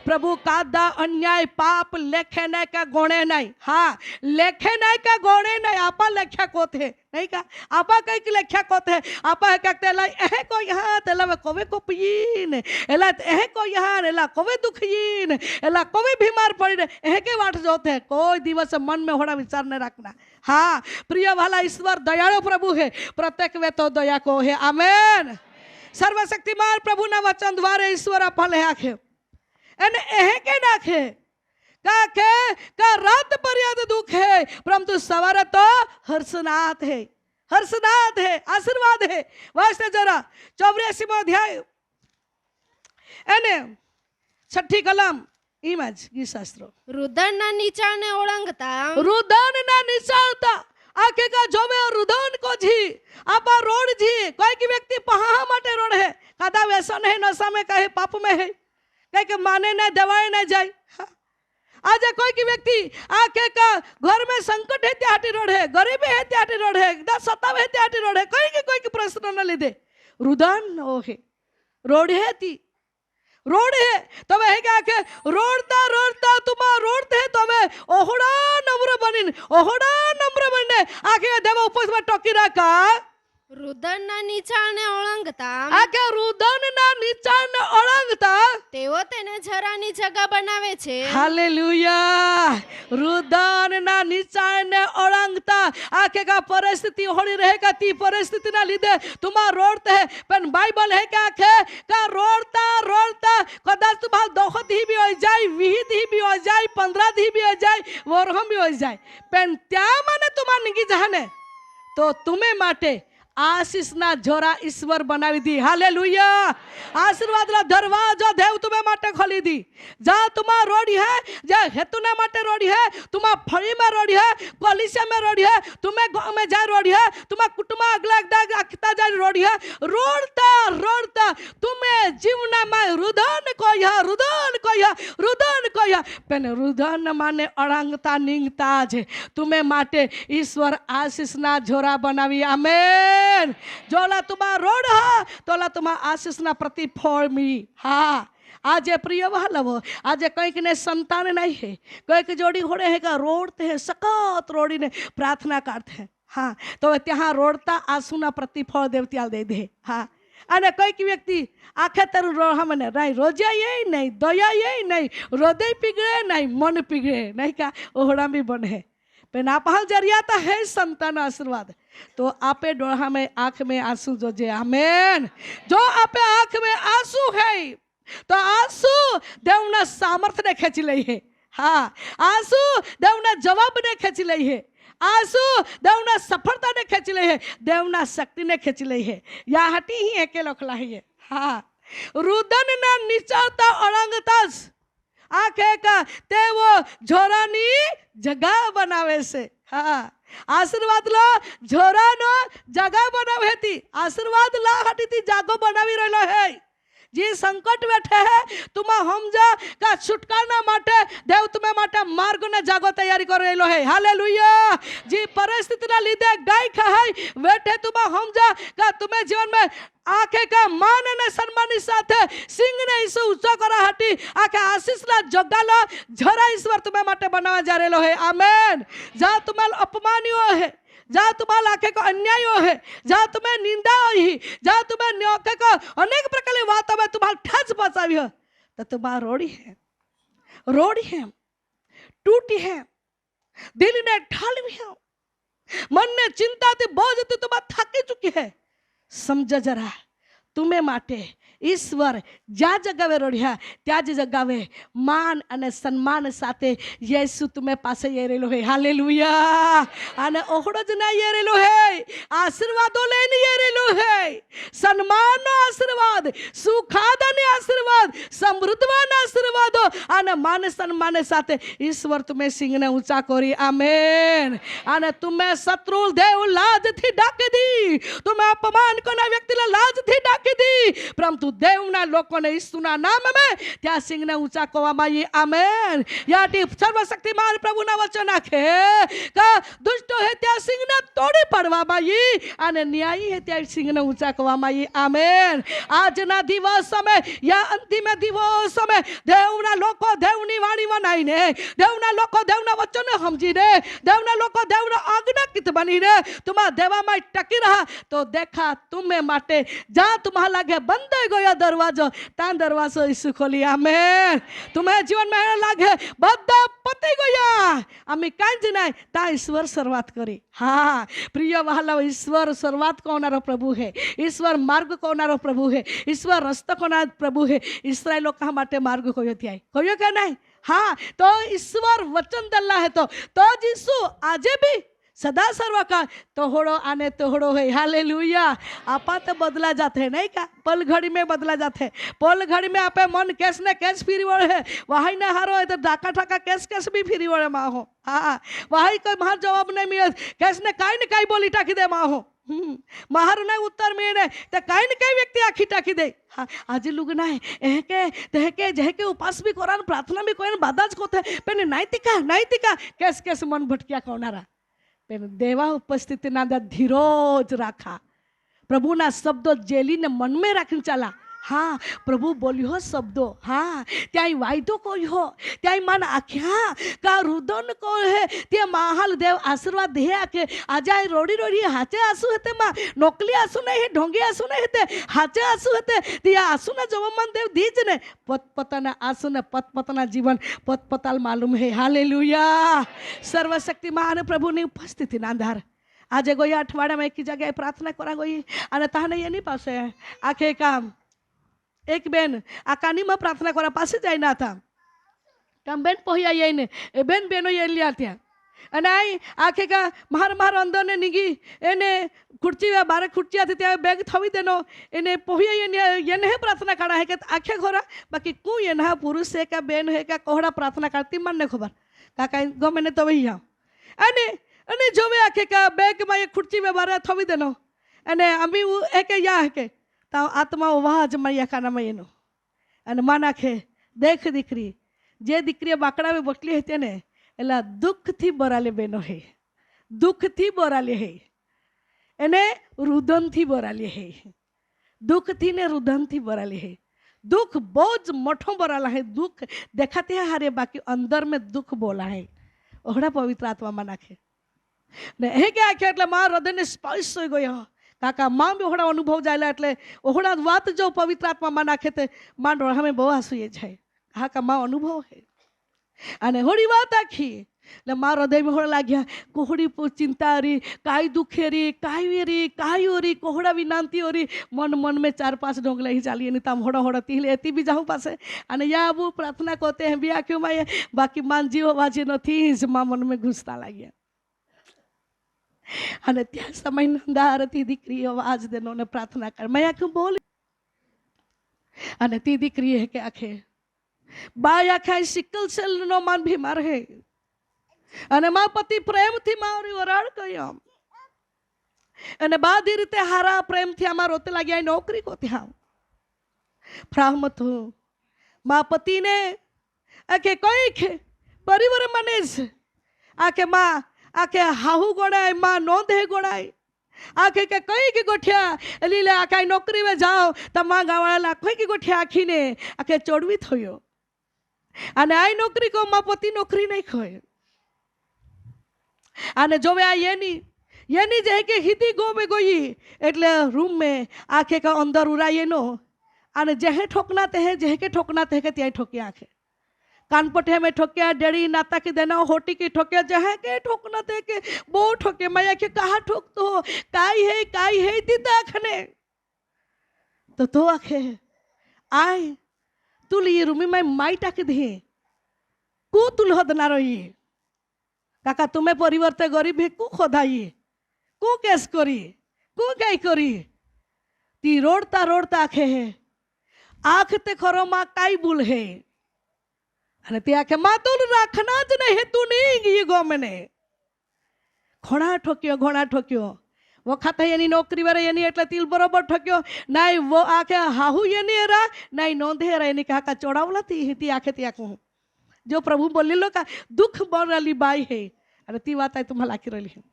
प्रभु कादा अन्याय पाप लेखे नहीं का गोणे नहीं हाँ लेखे नहीं का गोणे नहीं आपा लेख्या को थे नहीं का आपा कई की लेख्या को थे आपा है कहते ला एह को यहाँ तेला में कोवे को पीन एला एह को यहाँ एला कोवे दुखीन एला कोवे बीमार पड़ी एह के वाट जोते कोई दिवस मन में होड़ा विचार नहीं रखना हाँ प्रिय वाला ईश्वर दयाळु प्रभु है प्रत्येक वे तो दया को है आमेन सर्वशक्तिमान प्रभु ना वचन द्वारे ईश्वर आपले आखे एने एह के नाखे काके का रात पर्यंत दुख है परंतु सवार तो हर्षनाथ है आशीर्वाद है वास्ते जरा 84वां अध्याय एने 6ठी कलम इमेज गीत शास्त्र રુદનના નીચાણને ઓળંગતા रुदन ना निचालता आके का जोवे रुदन को जी आपा रोड जी कोई की व्यक्ति पहा माटे रोड है कदा व्यसन है नशा में कहे पाप में है कहे के माने ना दवाई ना जाए आज कोई की व्यक्ति आके का घर में संकट है त्याटी रोड है गरीबी है त्याटी रोड है सताव है त्याटी रोड है कोई की प्रश्न न लीधे रुदन ओ है रोड है ती रोड है तबे है क्या के रोडता तुमा रोड है तबे ओहड़ा नम्र बनिने आके देवा उपस में टोकी रखा રુદનના નીચાણને ઓળંગતા आके रुदन ना निचान ने ओळंगता તેઓ તેને જરાની જગા બનાવે છે हालेलुया रुदन ना निचान ने ओळंगता आके का परिस्थिति होड़ी रहेगा ती परिस्थिति ना लीधे तुमा रोडते है पण बाइबल है क्या आखे का रोडता कदाच तुम्हारा दोख दी भी हो जाए 20 दी भी हो जाए 15 दी भी हो जाए वरहम भी हो जाए पण त्या माने तुमा निगी जहाने तो तुम्हें माटे आशीष ना झोरा ईश्वर बनावी दी हालेलुया आशीर्वाद ला दरवाजा देव तुम्हें माटे खोली दी जा तुम्हारा रोडी है जा हेतु ना माटे रोडी है तुम्हारा फड़ी में रोडी है कॉलेजिया में रोडी है तुम्हें गांव में जा रोडी है तुम्हारा कुटुंबा अगला अगता जा रोडी है रोडता तुम्हें जीवना में रुदन को या पेन रुदन माने अड़ंगता निंगता जे तुम्हें माटे ईश्वर आशीष ना झोरा बनावी आमेन जोला तुम्हारा रोड हा तोला तुम्हारा आशीष ना प्रतिफल मिली हाँ आज प्रिय वालवो आज कई ने संतान नहीं है कई की जोड़ी होड़े है का रोडते हैं सकत रोड़ी ने प्रार्थना करते हैं हाँ तो त्या रोडता आंसू ना प्रतिफल देवतियाल दे दे हाँ अने कई की व्यक्ति आखे तरु हमने नहीं रोजा ये नहीं दया ये नहीं हृदय पिघले नहीं मन पिघले नहीं का ओहड़ा भी बन है पेन आप जरियाता है संतान आशीर्वाद तो आपे डोहा में आंख में आंसू जो जे आमेन जो आपे आंख में आंसू है तो आंसू देवना सामर्थ्य ने खेच ली है हाँ आंसू देवना जवाब ने खेच ली है आंसू देवना सफलता ने खेच ली है देवना शक्ति ने खेच ली है या हटी ही एक लखला है हाँ रुदन ना निचाता अड़ंगतास આખે કા તેઓ ઝોરાની જગા બનાવે છે. હા, આશીર્વાદ લો ઝોરાનો જગા બનાવે હતી. આશીર્વાદ લા હટીથી જાગો બનાવી રહેલો હે. જે સંકટ બેઠે હે તુમે સમજા કે છુટકારના માટે દેવ તમે માટે માર્ગને જાગો તૈયારી કરી રહેલો હે. હાલેલુયા. જે પરિસ્થિતિના લીધે ગાય ખાય બેઠે તુમે સમજા કે તમે જીવનમાં આખે કા માન અને સન્માનની સાથે સિંહને ઈસુ ઊંચો કરવા હટી આખે આશીષના જગાલો જરા ઈશ્વર તમે માટે બનાવવા જા રહેલો હે. આમેન. જા તમે અપમાન્યો હે, जहाँ तुम्हारा आखे को अन्याय है, जहाँ तुम्हें निंदा हुई, जहाँ तुम्हें न्योके को अनेक प्रकार की बातों में तुम्हारा ठच पचावी हो, तो तुम्हारा रोड़ी है, टूटी है, दिल ने ढाली है, मन ने चिंता थी बोझ थी तुम्हारा थकी चुकी है. समझ जरा तुम्हें माटे ईश्वर ज्या जगावे रोढ़िया त्या ज जगावे मान अने सन्मान साथे येसु तुम्हें पासे ये रेलो है. हालेलुया. अने ओहड़ो ज ना ये रेलो है, आशीर्वादो लेने ये रेलो है. सन्मान आशीर्वाद, सुखादने आशीर्वाद, समृद्धवान आशीर्वादो अने मान सन्मान साथे ईश्वर तुम्हें सिंहने ऊंचा करी. आमेन. अने तुम्हें शत्रु देव लाज थी ढाकी दी, तुम्हें अपमान करना व्यक्ति लाज थी ढाकी दी, परंतु देवना लोकोने ईसुना नाम में त्या सिंहने ऊंचा કરવામાં આવી. આમેન. યાટી સર્વશક્તિમાન પ્રભુના વચન આખે કે દુષ્ટો હે त्या સિંહને તોડી પાડવામાં આવી અને ન્યાયી હે त्या સિંહને ઊંચા કરવામાં આવી. આમેન. આજના દિવસમાં યા અંતિમ દિવસમાં દેવના લોકો દેવની વાણી વનાઈને, દેવના લોકો દેવના વચનને સમજીને, દેવના લોકો દેવના આજ્ઞાકિત બનીને તમારા દેવામાં ટકી રહ્યા તો દેખા तुम्हें माटे जहाँ तुम्हारा लागे बंद गयो दरवाजो ता दरवाजो यीशु खोली. आमेन. तुम्हें जीवन में लागे बद्दा पती गया आम्ही काय ज नाही ता ईश्वर शुरुआत करी. हाँ प्रिय वहाला, ईश्वर शुरुआत करणारो प्रभु है, ईश्वर मार्ग करणारो प्रभु है, ईश्वर रस्ता करणारो प्रभु है. इस्राएल लोका माटे मार्ग कयो त्याय कयो का नाही. हाँ तो ईश्वर वचन दल्ला है तो यीशु आजे भी सदा सर्वकाळ तोहड़ो आने तोहड़ो है. हालेलुया. आपा तो बदला जाते हैं नहीं का, पल घड़ी में बदला जाते हैं. पल घड़ी में आपे मन कैस ने कैस फिरी वड़े है, वही ना हारो है तो ढाका ढाका कैस कैस भी फिरी वड़े माँ हो. हाँ वही कोई मार जवाब नहीं मिले कैस ने काई बोली टाकी दे माँ हो. महार ने उत्तर मिले तो काई न काई व्यक्ति आखी टाकी दे. हाँ आज लोग ना है जहके उपास भी कोरान प्रार्थना भी कोई बादाज को थे पेने नाइतिका कैस कैस मन भटकिया कोनारा देवा उपस्थिति ना धीरोज राखा. प्रभु ना शब्दों जेली ने मन में रखने चला. हाँ प्रभु बोलियो शब्दों. हाँ त्या वायदो को हो त्या मन आख्या का रुदन को है त्या महाल देव आशीर्वाद दे आके आजाय रोड़ी रोड़ी हाचे आंसू हेते माँ नोकली आंसू नहीं है, ढोंगी आंसू नहीं हेते, हाचे आंसू हेते त्या आंसू ना जब मन देव दीज ने पतपतना आंसू ने पतपतना जीवन पतपताल मालूम है. हालेलुया. सर्वशक्तिमान प्रभु ने उपस्थिति ना अंधार आज गई अठवाडिया में एक जगह प्रार्थना करा गई અને તાને એની પાસે આખે કામ एक बेन आकानी में प्रार्थना करा पासे जाइना था तम बेन पहिया येने ए बेन बेनो ये लिया त्या અને આઈ આખે કા માર અંદર ને નીગી એને ખુરચી બારે ખુરચી હતી ત્યાં બેગ થવી દેનો એને पहिया એને હે प्रार्थना करा है के आखे घोरा बाकी कु एना पुरुष है का बेन है का कोहड़ा प्रार्थना करती मन ने खबर काका गमे ने तो वही અને અને જોવે આખે કા બેગ માં એક ખુરચી બારે થવી દેનો અને અમી એકે યા કે ता आत्मा वाज मैया का नाम एनो अने मा नाखे देख दीकरी जे दीकरी बाकड़ा में बटली है ने एला दुख थी बोराले बेनो है, दुख थी बोराले है एने रुदन थी बोराले है, दुख थी ने रुदन थी बोराले है. दुख बहुत मोटो बोराला है. दुख देखाते हैं हारे बाकी अंदर में दुख बोला है. ओहड़ा पवित्र आत्मा में नाखे ने हे के आखे એટલે માર હૃદય ને સ્પર્શ થઈ ગયો. काका माँ भी ओहड़ा अनुभव जाएला એટલે ओहड़ा बात जो पवित्र आत्मा में नाखे ते माँ डोळा में बहु आंसू जाए. हाँ का माँ अनुभव है अने होड़ी बात आखी એટલે માર હૃદય में होड़ा लाग्या कोहड़ी चिंता री काई दुखे री काई ओरी कोहड़ा विनांती ओरी मन मन में 4-5 ढोंगले ही चालिए नहीं तम होड़ा होड़ा तीले एती भी जाऊँ पासे अने या वो प्रार्थना करते हैं बिया क्यों माए बाकी मान जीव बाजी नथी माँ मन में घुसता लाग्या. અને ત્યાં સમય નંદારતી દીકરી અવાજ દેનો ને પ્રાર્થના કર મેં આખું બોલ અને તી દીકરી કે આખે બા આખા સિકલ સેલ નો માન બીમાર હે અને મા પતિ પ્રેમથી મારી વરાળ કહ્યો અને બાધી રીતે હારા પ્રેમથી આમાં રોતે લાગ્યા નોકરી કો ત્યાં પ્રાહમ તું મા પતિને આકે કઈ પરિવાર મને આકે મા આકે હાહુ ગણાય મા નોંધે ગણાય આખે કે કઈ કે ગોઠિયા લીલે આ કાંઈ નોકરી में જાઓ તમા ગાવાળા કઈ કે ગોઠિયા આખીને આખે ચોડવી થયો અને આ નોકરી કો મા પતિ નોકરી નહીં ખોય અને જોવે આ એની જે કે હિતી ગો में ગોઈ એટલે રૂમ में આખે का अंदर उड़ाए नो અને જેહે ठोकना ते है जेह के ठोकना ते के ત્યાં ठोकिया आखे कानपटे में ठोकिया डेड़ी नाता के देना होटी की ठोकिया जहाँ के ठोकना थे के वो ठोके मैं के कहा ठोक तो काई है दीदा खने तो आखे आय तू लिए रूमी में माई टाके दी कु तुल हदना रही काका तुम्हें परिवर्ते गरीब है कु खोदाई कु केस करी कु कई करी ती रोडता आखे है आँख ते खरो माँ काई बुल है અને તે આખે માતુલ રાખના જ નહીં તું નહીં ગઈ ગો મને ઘણા ઠોક્યો વખત એની નોકરી વાળા એની એટલે તિલ બરોબર ઠોક્યો નાઈ વો આખે હાહુ એની એરા નાઈ નોંધે એરા એની કાકા ચોડાવલા તી આખે ત્યાં કહું જો પ્રભુ બોલેલો કા દુઃખ બોલાલી બાઈ હે અને તી વાત આ તુમ્हाला લાખી રહેલી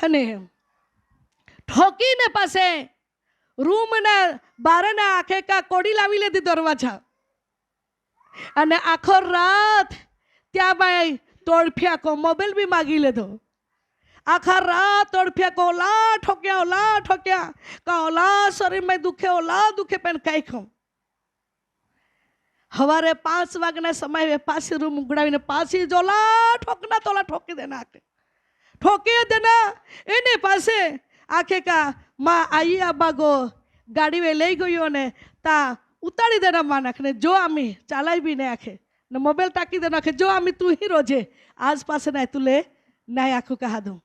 અને ઠોકીને પાસે રૂમના બારના આખે કા કોડી લાવી લીધી દરવાજા અને આખો રાત ત્યાં ભાઈ તોડફ્યા કો મોબાઈલ બી માગી લીધો આખા રાત તોડફ્યા કો ઓલા ઠોક્યા કા ઓલા શરીરમાં દુખે પણ કઈ ખમ હવારે 5 વાગ્યાના સમયે પાછી રૂમ ઉગડાવીને પાછી જોલા ઠોકના તોલા ઠોકી દેના ઠોકી દેના એને પાસે આખે કા માં આઈ આબાગો ગાડી વે લઈ ગયો ને તા उतारी देना मान आखने जो आम्ही चालाई भी नहीं आखे न मोबाइल टाकी देना आखे जो आम्ही तू ही रोजे आज पास नहीं तुले नहीं आखू कहा दूँ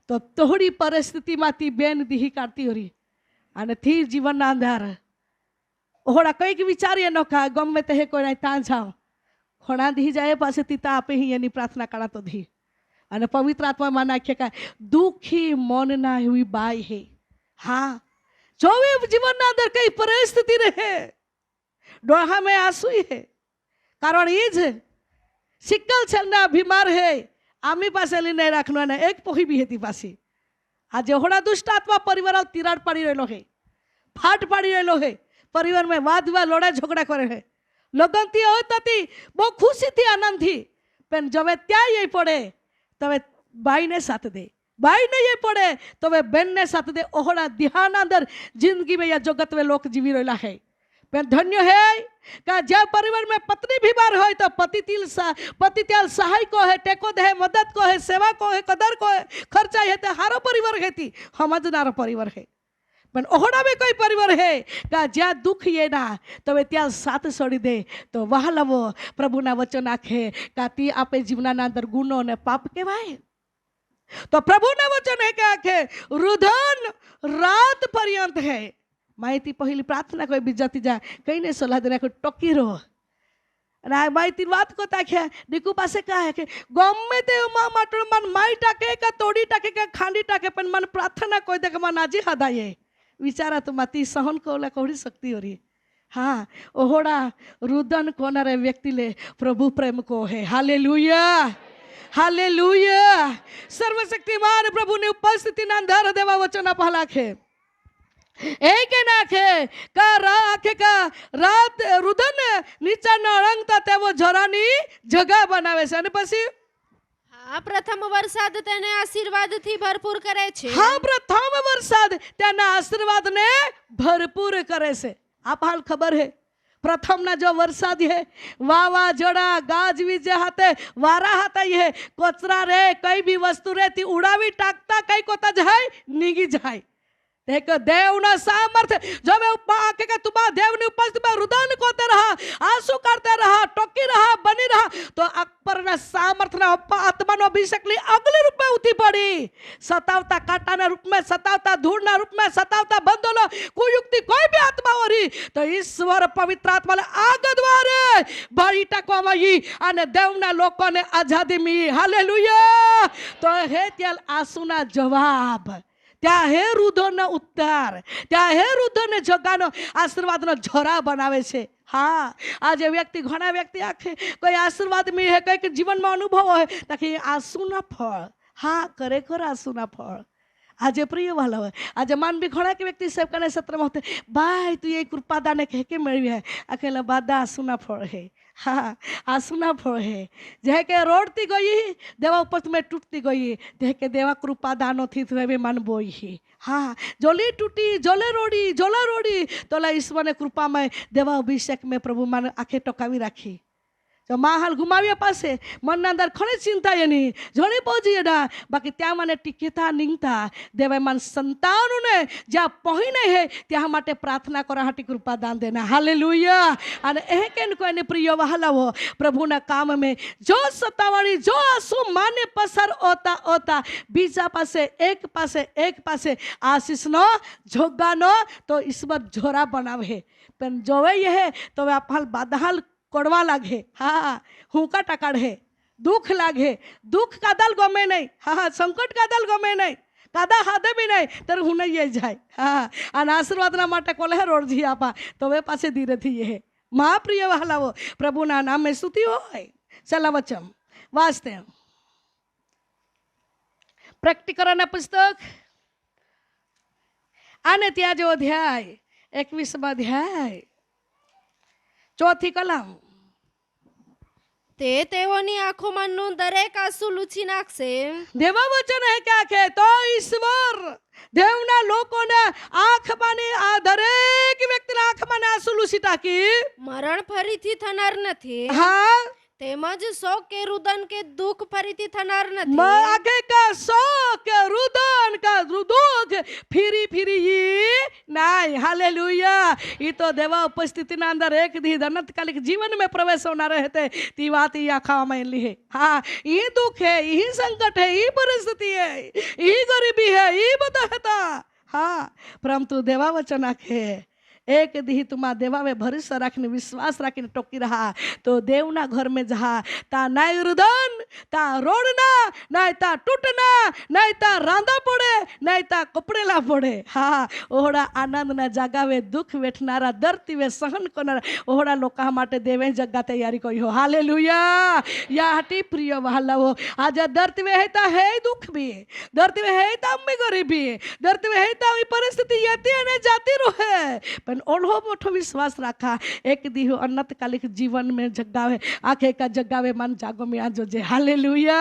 तो तोहड़ी परिस्थिति माती बेन दी काटती हो रही અને થી જીવનના અંધાર ઓહડા કંઈક વિચારીએ ન કા ગમે તે કોઈ નહીં ત્યાં જાઓ ખોણા દી જાય પાસે તીતા આપે હી એની પ્રાર્થના કરા તો ધી અને પવિત્ર આત્મા માં નાખે કા દુખી મન ના હુઈ બાઈ હે હા જો જીવનના અંદર કઈ પરિસ્થિતિ રહે डोहा में आंसू है कारण ये सिक्कल छलना बीमार है आमी पासे ली नहीं रखना ना एक पोही भी है पासी आज होड़ा दुष्ट आत्मा परिवार तिराड़ पड़ी रहेलो है फाट पड़ी रहेलो है परिवार में वाद विवाद लड़ाई झगड़ा करे है लगन थी होता थी बहुत खुशी थी आनंद थी पर जब त्या ये पड़े तब भाई ने साथ दे भाई ने ये पड़े तो वे बहन ने साथ दे ओहड़ा ध्यान अंदर जिंदगी में या जगत में लोग जीवी रहेला है पर धन्य है का जब परिवार में पत्नी बीमार हो तो पति त्याल सहाय को है टेको दे मदद को है सेवा को है कदर को है खर्चा है तो हारो परिवार है थी समझनारो परिवार है पर ओहड़ा में कोई परिवार है का ज्या दुख ये ना तो वे त्याल साथ छोड़ी दे तो वह लवो प्रभु ना वचन आखे का ती आपे जीवना अंदर गुनो ने पाप कहवाय तो प्रभु ने वचन है क्या आखे रुदन रात पर्यंत है माहिती पहली प्रार्थना कोई बीजाती जा कहीं ने सलाह देना कोई टोकी रहो माहिती बात को ताख्या डिकू पासे कहा है कि गमे ते माटड़ मन माई टाके का तोड़ी टाके का खांडी टाके पण मन प्रार्थना कोई देख मन आजी हदाये विचारा तो माती सहन कोला कोड़ी सकती हो रही हाँ ओहोड़ा रुदन कोनारे व्यक्ति ले प्रभु प्रेम को है हालेलुया हालेलुया सर्वशक्तिमान प्रभु ने उपस्थिति ना अंधार देवा वचन पहलाखे एक नाखे का आखे का रात रुदन नीचा न अळंगता तेवो झरानी जगह बनावे छे અને પછી હા પ્રથમ વરસાદ તેને આશીર્વાદથી ભરપૂર કરે છે હા પ્રથમ વરસાદ તેના આશીર્વાદને ભરપૂર કરે છે આપ હાલ ખબર है प्रथम ना जो वरसाद है वावा जड़ा गाज वीज हाथे वारा हाथा है कोचरा रे कई भी वस्तु रे ती उड़ावी टाकता कई कोता जाए निगी जाए देख देवना सामर्थ जो मैं आके का तुम देव ने उपस्थित में रुदन कोते रहा आंसू करते रहा टोकी रहा बन બની રહ્યા તો અકબરના સામર્થના આત્માનો અભિષેકની અગલી રૂપે ઉઠી પડી. સતાવતા કાંટાના રૂપમાં, સતાવતા ધૂળના રૂપમાં, સતાવતા બંધોનો કુયુક્તિ કોઈ બી આત્માઓ રહી તો ઈશ્વર પવિત્ર આત્માને આગ દ્વારે ભરી ટાંકવામાં આવી અને દેવના લોકોને આઝાદી મળી. હાલેલુયા. તો હે ત્યાં આંસુના જવાબ, ત્યાં હે રુદોનો ઉત્તર, ત્યાં હે રુદોને જગાનો આશીર્વાદનો ઝરા બનાવે છે. હા, આજે વ્યક્તિ, ઘણા વ્યક્તિ આખે કોઈ આશીર્વાદ મળે, કંઈક જીવનમાં અનુભવ હોય તો કે આંસુના ફળ. હા, ખરેખર આંસુના ફળ. આજે પ્રિય વાલા હોય, આજે માનવી ઘણા કે વ્યક્તિ સેવકાને સત્રમાં હોते भाई तू ये कृपादान कह के मेळवी है अकेला बादा आंसुना फळ है. हाँ, आंसुना फळ है. जे के रोडती गई देवा ઉપર में टूटती गई ते के देवा कृपादानो थी तो मन बोई. हाँ, जोली टूटी, जोले रोडी तो ला ईश्वर ने कृपा में देवा अभिषेक में प्रभु मन आखे टोकावी राखी. તો માહાલ ગુમાવ્યા પાસે મનના અંદર ઘણી ચિંતા એની જોણી પહોંચી એના બાકી ત્યાં મને ટીકેતા નીંગતા દેવાય મન સંતાનોને જ્યાં પહોંચીને હે ત્યાં માટે પ્રાર્થના કરવા હાટી કૃપા દાન દેના. હાલેલુયા. અને એ કેન કોઈને પ્રિય વહાલાવો પ્રભુના કામ में જો સત્તાવાળી જો આંસુ માને પસાર ઓતા બીજા પાસે એક પાસે આશીષનો જોગાનો તો ઈશ્વર જોરા બનાવે. પણ જોવે એ તો આપહાલ બાદહાલ कोड़वा लागे. हाँ, हुका टकाड़े, दुख लागे, दुख का दल गमे नहीं. हाँ, संकट का दल गमे नहीं, कादा हादे भी नहीं तर हूँ नहीं ये जाए. हाँ, અને આશીર્વાદના માટે કોલે રોડજી આપા તો વે પાસે ધીરે થી એ મહાપ્રિય વહાલાવો પ્રભુના નામે સ્તુતિ હોય. ચલા વચન વાંચતે પ્રેક્ટિકરના પુસ્તક અને ત્યાં જો અધ્યાય 21 અધ્યાય 4 કલમ. તે તેઓની આંખોમાંનું દરેક આંસુ લૂછી નાખશે. દેવા વચન હે કે આખે તો ઈશ્વર દેવના લોકોને આંખમાંની આ દરેક વ્યક્તિના આંખમાં આંસુ લૂછી ટાંકી મરણ ફરીથી થનાર નથી. હા, તેમજ શોક કે રુદન કે દુઃખ ફરીથી થનાર નથી. આગે કા શોક રુદન કા દુઃખ ફીરી નહીં. હાલેલુયા. ઈ તો દેવા ઉપસ્થિતિના અંદર એક દી અનંતકાलिक जीवन में प्रवेश होना रहते ती बात ही आखा में ली है. हाँ, ये दुख है, ये संकट है, ये परिस्थिति है, ये गरीबी है, ये बताता. हाँ, परंतु देवा वचन आखे एक दी तुमा देवा में भरोसा रखने विश्वास रखने टोकी रहा तो देवना घर में जहा ता नाई रुदन ता रोडना नहीं ता टूटना नहीं ता रांदा पड़े नहीं ता कपड़ेला पड़े. हाँ, ओहड़ा आनंद ना जगावे दुख वेठनारा दर्ती वे सहन करनारा ओहड़ा लोका माटे देवे जग्गा तैयारी करी हो. हालेलुया. या हटी प्रिय वहालाओ आज दर्ती वे हेता है दुख भी, दर्ती वे हेता अम्मी गरीबी, दर्ती वे हेता परिस्थिति येती ने जाती रहे पण ओढ़ो मोठो विश्वास रखा एक दी अनंतकालिक जीवन में जगावे आखे का जगावे मन जागो में आजो जे. हालेलुया.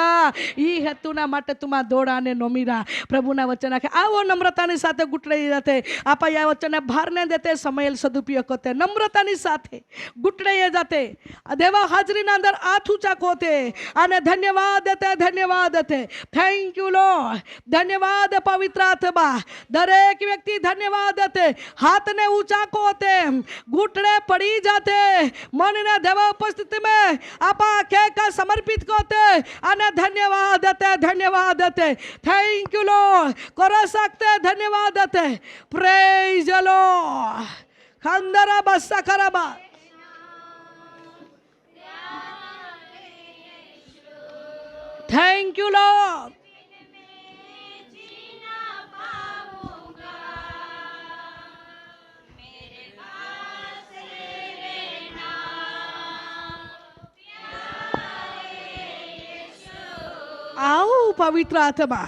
ई हेतुना माटे तुमा दौड़ा ने नोमीरा प्रभुना वचन आखे आवो नम्रतानी साथे गुटड़ाई जाते आपा या वचन भार ने देते समयल सदुपयोग करते नम्रतानी साथे गुटड़ाई जाते देवा हाजरी ना अंदर हाथ ऊंचा कोते અને ધન્યવાદ દેતે. Thank you Lord. ધન્યવાદ પવિત્ર આત્મા. દરેક વ્યક્તિ ધન્યવાદ દેતે हाथ ने ऊंचा कोते घुटने पड़ी जाते मन ने देवा उपस्थिति में आपा के का समर्पित कोते अने धन्यवाद देते. Thank you Lord. कर सकते धन्यवाद देते. Praise the Lord. खंदरा बस्सा खराबा. Thank you Lord. आओ पवित्र आत्मा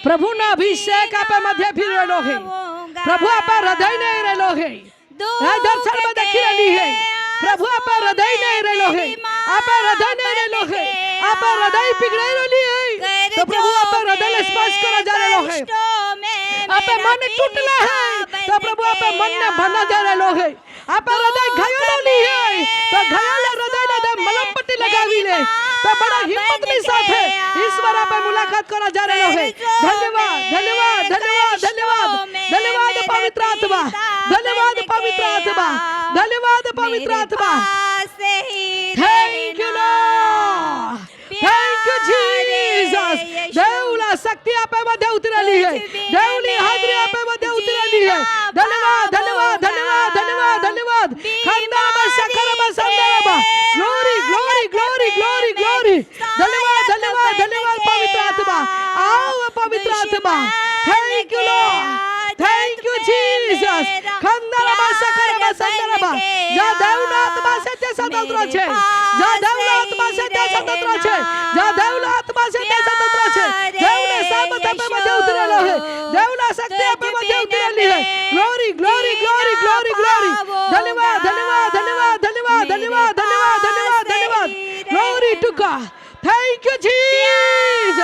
प्रभु ना अभिषेक आप मध्य फिर रहे है. प्रभु आप हृदय नहीं रहे है. दर्शन में देखी रही है. प्रभु आप हृदय नहीं रहे है. आप हृदय नहीं रहे है. आप हृदय पिघले रही है तो प्रभु आप हृदय स्पर्श करा जा रहे है. आप मन टूटला है तो प्रभु आप मन ने बना जा रहे है. आप हृदय घायल नहीं है तो घायल हृदय ने मलम पट्टी लगावी ले तो बड़ा हिम्मत के साथ ईश्वर आप मुलाकात करा जा रहे है. धन्यवाद धन्यवाद धन्यवाद धन्यवाद धन्यवाद पवित्र आत्मा. धन्यवाद पवित्र आत्मा. धन्यवाद पवित्र आत्मा. से ही thank you Lord, thank you Jesus. देवला शक्ती आपल्यामध्ये उतरली आहे, देवली हाजरी आपल्यामध्ये उतरली आहे. धन्यवाद धन्यवाद धन्यवाद धन्यवाद धन्यवाद. खंडाबा सकरबा संदरबा. Glory glory glory glory glory. धन्यवाद धन्यवाद धन्यवाद पवित्र आत्मा. आओ पवित्र आत्मा. Thank you Lord, thank you Jesus. खंडाबा सकरबा संदरबा. જ્યાં દેવનો આત્મા છે તે સ્વતંત્ર છે, જ્યાં દેવનો આત્મા છે તે સ્વતંત્ર છે, જ્યાં દેવનો આત્મા છે તે સ્વતંત્ર છે. દેવને સામર્થ્ય આપે ઉતરેલો છે, દેવના શક્તિ આપે ઉતરેલી છે. Glory glory glory glory glory. ધન્યવાદ ધન્યવાદ ધન્યવાદ ધન્યવાદ ધન્યવાદ ધન્યવાદ ધન્યવાદ ધન્યવાદ. Glory two God. Thank you Jesus,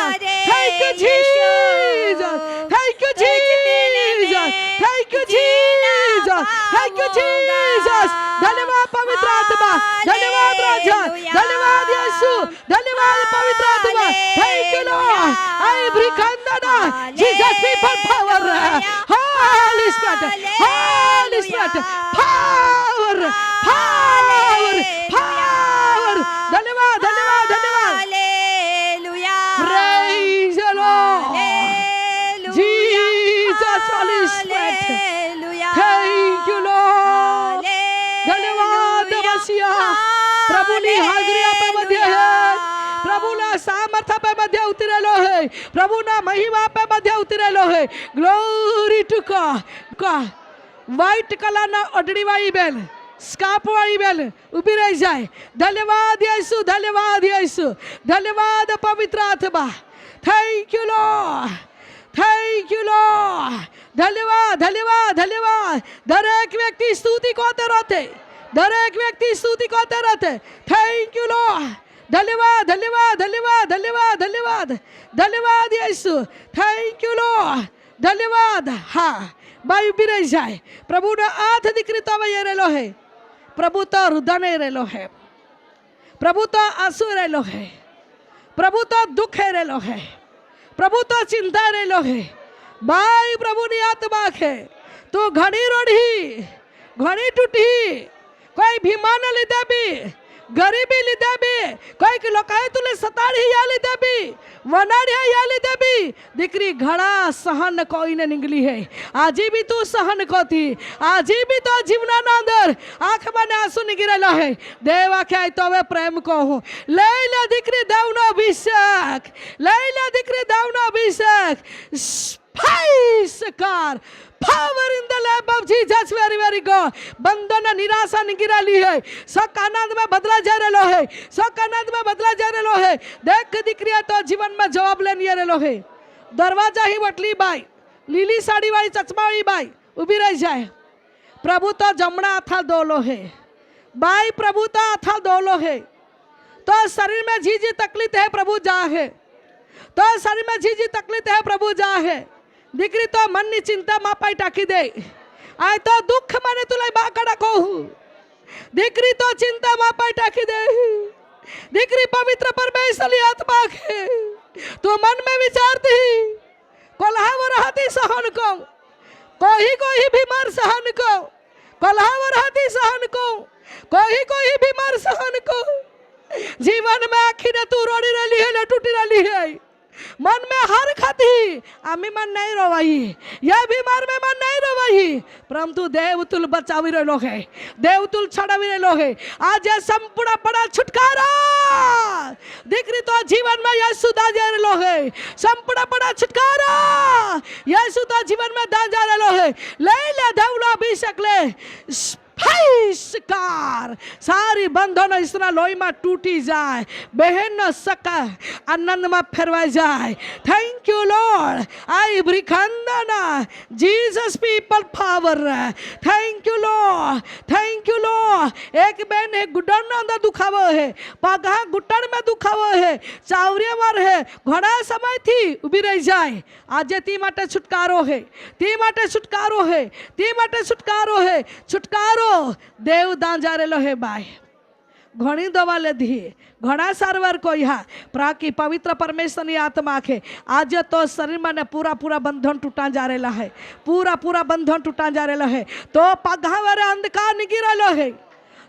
thank you Jesus, thank you Jesus, thank you Jesus, thank you Jesus. धन्यवाद पवित्र आत्मा, धन्यवाद राजा, धन्यवाद यीशु, धन्यवाद पवित्र आत्मा. Thank you Lord. आई ब्रिकंदना Jesus people power. Holy spirit, holy spirit, power power power. धन्यवाद धन्यवाद धन्यवाद. Hallelujah, praise the Lord Jesus. Holy spirit, hallelujah. Thank you Lord. धन्यवाद मसीहा. प्रभुनी हाजरी आपल्यामध्ये आहे, प्रभुना सामर्थ्य आपल्यामध्ये उतरलो आहे, प्रभुना महिमा आपल्यामध्ये उतरलो आहे. Glory to God. व्हाईट कलरना ओढणीवाળી બેન, સ્કાર્ફવાળી બેન ઊભી રહી જાય. ધન્યવાદ యేసు, ધન્યવાદ యేసు, ધન્યવાદ પવિત્ર આત્મા. Thank you Lord, thank you Lord. ધન્યવાદ ધન્યવાદ ધન્યવાદ. દરેક વ્યક્તિ સ્તુતિ કરતો રહે, દરેક વ્યક્તિ સ્તુતિ કરતો રહે. Thank you Lord. ધન્યવાદ ધન્યવાદ ધન્યવાદ ધન્યવાદ ધન્યવાદ ધન્યવાદ యేసు. Thank you Lord. ધન્યવાદ. હા, બાઈ ઊભી રહી જાય. પ્રભુનો હાથ દીકરી તો હવે રહેલો છે, પ્રભુ તો હૃદય રહેલો છે, પ્રભુ તો આંસુ રહેલો છે, પ્રભુ તો દુઃખ રહેલો છે, પ્રભુ તો ચિંતા રહેલો છે. બાઈ પ્રભુની આત્મા છે. તો ઘણી રોડી, ઘણી તૂટી, કોઈ ભીમાને લીધે બી, ગરીબી લીધે બી, કોઈક લોકોએ તુલે સતાડી યા લીધે બી, વનાડ્યા યા લીધે બી દીકરી ઘણા સહન કોઈને નીકળી है. આજે બી તું સહન કોતી, આજે બી તો જીવનાના અંદર આંખમાં આંસુ નીકળેલા है. દેવ આખે તો હવે પ્રેમ કહું. લઈ લે દીકરી દેવનો અભિષેક, લઈ લે દીકરી દેવનો અભિષેક. कार power in the name of Jesus. very very good. बंधन निराशा निगिराली है, सक आनंद में बदला जा रहा है, सक आनंद में बदला जा रहा है. देख દીકરીયા તો જીવનમાં જવાબ લઈને રહેલો है. દરવાજા ही વટલી બાઈ, લીલી સાડી વાળી ચશ્મા વાળી બાઈ ઊભી રહી જાય. પ્રભુ તો જમણા હાથા દોલો है. બાઈ પ્રભુ તો હાથા દોલો है. तो शरीर में जी जी तकलीफ है प्रभु जा है, तो शरीर में जी जी तकलीफ है प्रभु जा है. દીકરી તો મનની ચિંતા માપાઈ ટાકી દે. આ તો દુઃખ મને તુલા બાકડા કહું. દીકરી તો ચિંતા માપાઈ ટાકી દે. દીકરી પવિત્ર પરમેશ્વરની આત્મા છે. તો મન में વિચારતી કોલ્હાવર હાથી સહન કો, કોઈ બીમાર સહન કો, કોલ્હાવર હાથી સહન કો, કોઈ બીમાર સહન કો. जीवन में आखिर तू रोड़ी रही है न टूटी रही है. मन में हर खाती आमी मन नहीं रोवाई, यह बीमार में मन नहीं रोवाई, परंतु देव तुल बचावी रहो है, देव तुल छड़ावी रहो है. आज संपूर्ण पड़ा छुटकारा दीकरी तो जीवन में यीशु दाजा रहो है. संपूर्ण पड़ा छुटकारा यीशु तो जीवन में दाजा रहो है. ले ले देवलो अभिषेक ले. कार सारी बंधन इस तरह लोई में टूटी जाए, बहन सका आनंद में फेरवाई जाए. Thank you Lord. आई ब्रिकंदना Jesus people power. Thank you Lord, thank you Lord. एक बहन है गुटन अंदर दुखावो है, पगा गुटन में दुखावो है, चावरिया मार है, घड़ा समय थी उभी रही जाए. आज ती माटे छुटकारो है, ती माटे छुटकारो है, ती माटे छुटकारो है. छुटकारो देव दान जा रेलो है बाय. घणी दवा लेधी, घणा सारवार कोई हा प्राकी पवित्र परमेश्वर की आत्मा के आज तो शरीर में पूरा पूरा बंधन टूटा जा रहा है, पूरा पूरा बंधन टूटा जा रहा है. तो पगावर अंधकार निगी रहो है,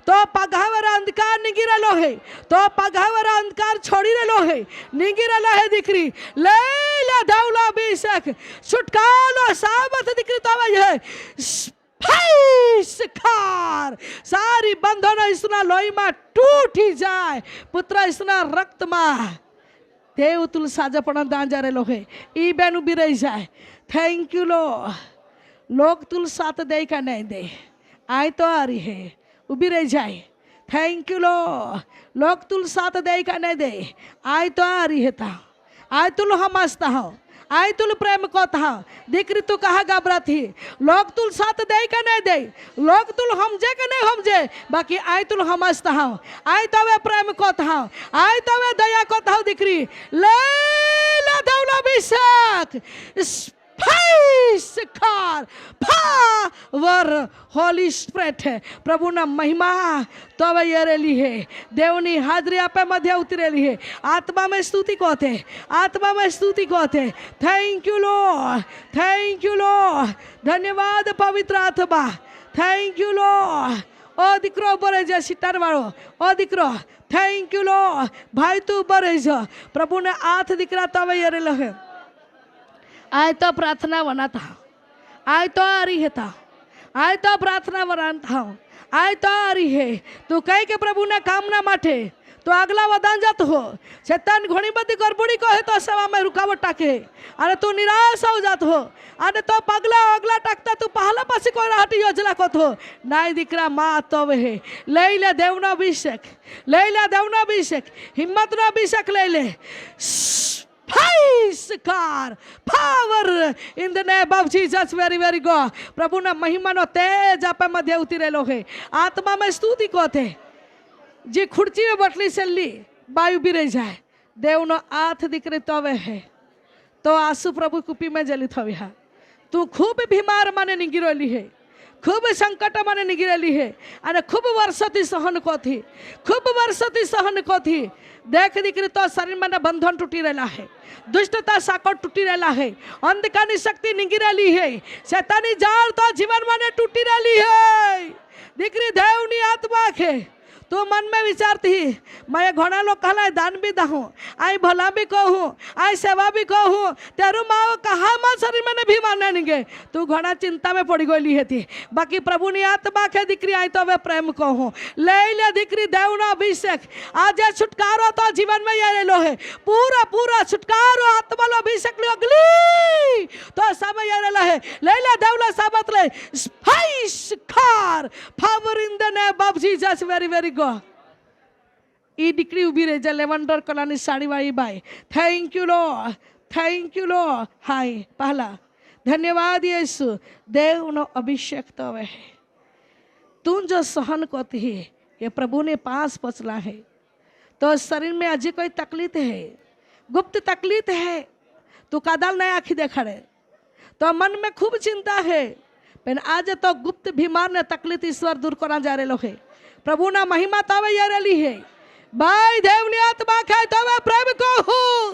तो पगावर अंधकार निगी रलो है, तो पगावर अंधकार छोड़ी रलो है, निगी रलो है दिकरी लेला दाउला बेशक छुटकारो साबत दिकरी तो है खार सारी बंधन इसना लोई में टूटी जाए पुत्र इसना रक्त में देव तुल साजपण दांजा रेलो है ई बेनु भी रही जाए थैंक यू लोग तुल साथ दे का नहीं दे आए तो आ रही है उभी रह जाए थैंक यू लोग तुल साथ दे का नहीं दे आए तो आ रही है था आए तुल हम हंसता हो आए तुल प्रेम को था दिक्री तू कहा घबरा थी लोग तुल साथ दे का नहीं दे लोग तुल हमजे का नहीं हमजे बाकी आए तुल हम हंसता हो आए तो वे प्रेम को था आए तो वे दया को था दिक्री ले ला दौला बिशक कार पावर होली स्पिरिट प्रभु ना महिमा तो येरेली है देवनी हाजरी आपे मध्य उतरेली है आत्मा में स्तुति को थे आत्मा में स्तुति को थे थैंक यू लॉर्ड धन्यवाद पवित्र आत्मा थैंक यू लॉर्ड ओ दिकरो बरे जे सितार वालो ओ दिकरो थैंक यू लॉर्ड भाई तू बरे जो प्रभु ने हाथ दिकरा तो येरेलो है आए तो प्रार्थना बनाता आए तो आ रही है था आए तो प्रार्थना बनाता हूँ आए तो आ रही है तू कह के प्रभु ने काम ना माठे तो अगला वदान जात हो शैतान घोड़ी बदी गड़बड़ी को है तो सेवा में रुकावट टाके अरे तू निराश हो जात हो अरे तो पगला अगला टाकता तू पहला पासी को राहटी योजना को तो नाई दिकरा माँ तो वे ले ले देवना अभिषेक हिम्मत ना अभिषेक ले ले power in the name of Jesus very very good प्रभु ना महिमा नो तेज आप मध्य उतरेलो है आत्मा में स्तुति को थे जी खुर्ची में बटली चली वायु भी रह जाए देव नो हाथ दिखरे तो वे है तो आंसू प्रभु कुपी में जलित हो तू खूब बीमार माने निगिरोली है खूब संकट माने निगिरेली है अरे खूब वर्षती सहन को थी खूब वर्षती सहन को थी देख दिखरी तो शरीर में बंधन टूटी रहला है दुष्टता साकट टूटी रहला है अंधकारी शक्ति निगिरेली है शैतानी जाल तो जीवन माने टूटी रहली है दिखरी देवनी आत्मा के तो मन में विचारती मैं घोड़ा लोग कहला दान भी दहूँ आई भला भी कहूँ आई सेवा भी कहूँ तेरू माँ कहा माँ शरीर में भी मानने नहीं तू घोड़ा चिंता में पड़ गई है थी बाकी प्रभु ने आत्मा के दिक्री आई तो वे प्रेम कहूँ ले दिक्री देवना अभिषेक आज छुटकारो तो जीवन में ये लो है पूरा पूरा छुटकारो आत्मा लो अभिषेक लो अगली तो सब ये लो है ले देवला साबत ले car power in the name of Jesus very very good E decree उभी रह जा लेवेंडर कलानी साड़ी वाली बाई थैंक यू लो हाय पहला धन्यवाद यीशु देव नो अभिषेक तो है तुम जो सहन करती है ये प्रभु ने पास पचला है तो शरीर में अजी कोई तकलीफ है गुप्त तकलीफ है तू कादल नहीं आखी देखा रहे तो मन में खूब चिंता है पर आज तो गुप्त बीमार ने तकलीफ ईश्वर दूर करना जा रहे है प्रभु ना महिमा तो ये रही है भाई देवनी आत्मा खाए तो मैं प्रेम को हूँ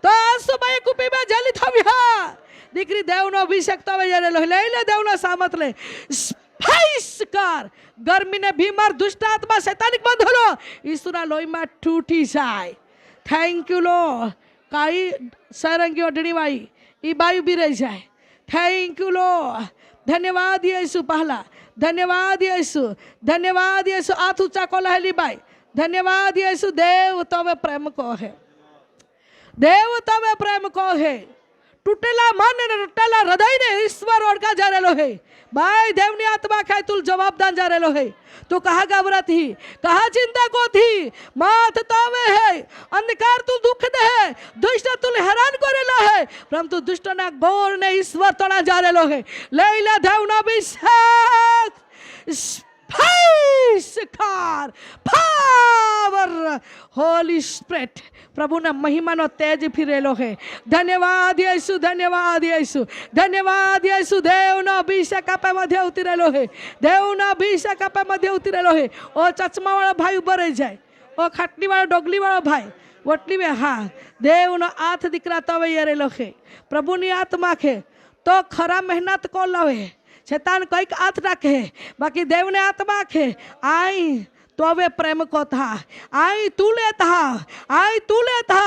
तो आंसू भाई कुपी में जलित हो दिक्री देवनो अभिषेक तो ये ले देवनो सामत ले कर गर्मी ने बीमार दुष्ट आत्मा शैतानिक बंद हो लो ईश्वरा लोई में टूटी जाए थैंक यू लो काई सरंगी ओडनी वाई ई बायु भी रह जाए थैंक यू लो धन्यवाद यीशु पहला धन्यवाद यीशु हाथ ऊंचा को लहली बाई धन्यवाद यीशु देव तवे प्रेम को है देव तवे प्रेम को है टूटेला मन ने टूटेला हृदय ने ईश्वर ओढ़का जा रहे है भाई देवनी आत्मा खाए तुल जवाब दान जा रहे है तो कहा घबरा थी कहा चिंता को थी माथ तावे है अंधकार तू दुख दे है दुष्ट तुल हैरान करेला है परंतु दुष्ट ना गौर ने ईश्वर तोड़ा जा रहे है लेला देवना अभिषेक कार पावर होली स्पिरिट प्रभु ना महिमा नो तेज फिरेलो है धन्यवाद यीशु देव नो अभिषेक आपे मध्य उतरेलो है देव नो अभिषेक आपे मध्य उतरेलो है ओ चचमा वाला भाई ऊपर रह जाए ओ खटनी वाला डोगली वाला भाई वटली में हाँ देव नो हाथ दिकरा तवे ये रेलो है प्रभु नी आत्मा के तो खरा मेहनत को लवे શેતાન કંઈક હાથ રાખે, બાકી દેવને હાથમાં રાખે. આઈ તો હવે પ્રેમ को था, आई तू लेता, आई तू लेता,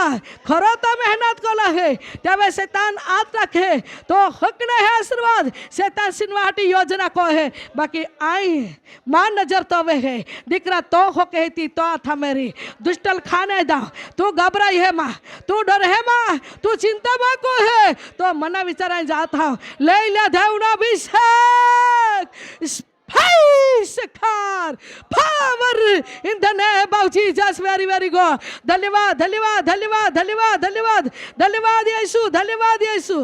खरो तो मेहनत को लगे. जब शैतान हाथ रखे तो हक ने है आशीर्वाद, शैतान सिनवाटी योजना को है, बाकी आई मां नजर तो वे है. दीकरा तो हो कहती तो था मेरी दुष्टल खाने दा, तू घबराई है माँ, तू डर है माँ, तू चिंता माँ को है. तो मना विचारा जाता हूँ, ले ले देवना अभिषेक car power in the name of Jesus. very very good. धन्यवाद धन्यवाद धन्यवाद धन्यवाद धन्यवाद धन्यवाद यीशु, धन्यवाद यीशु.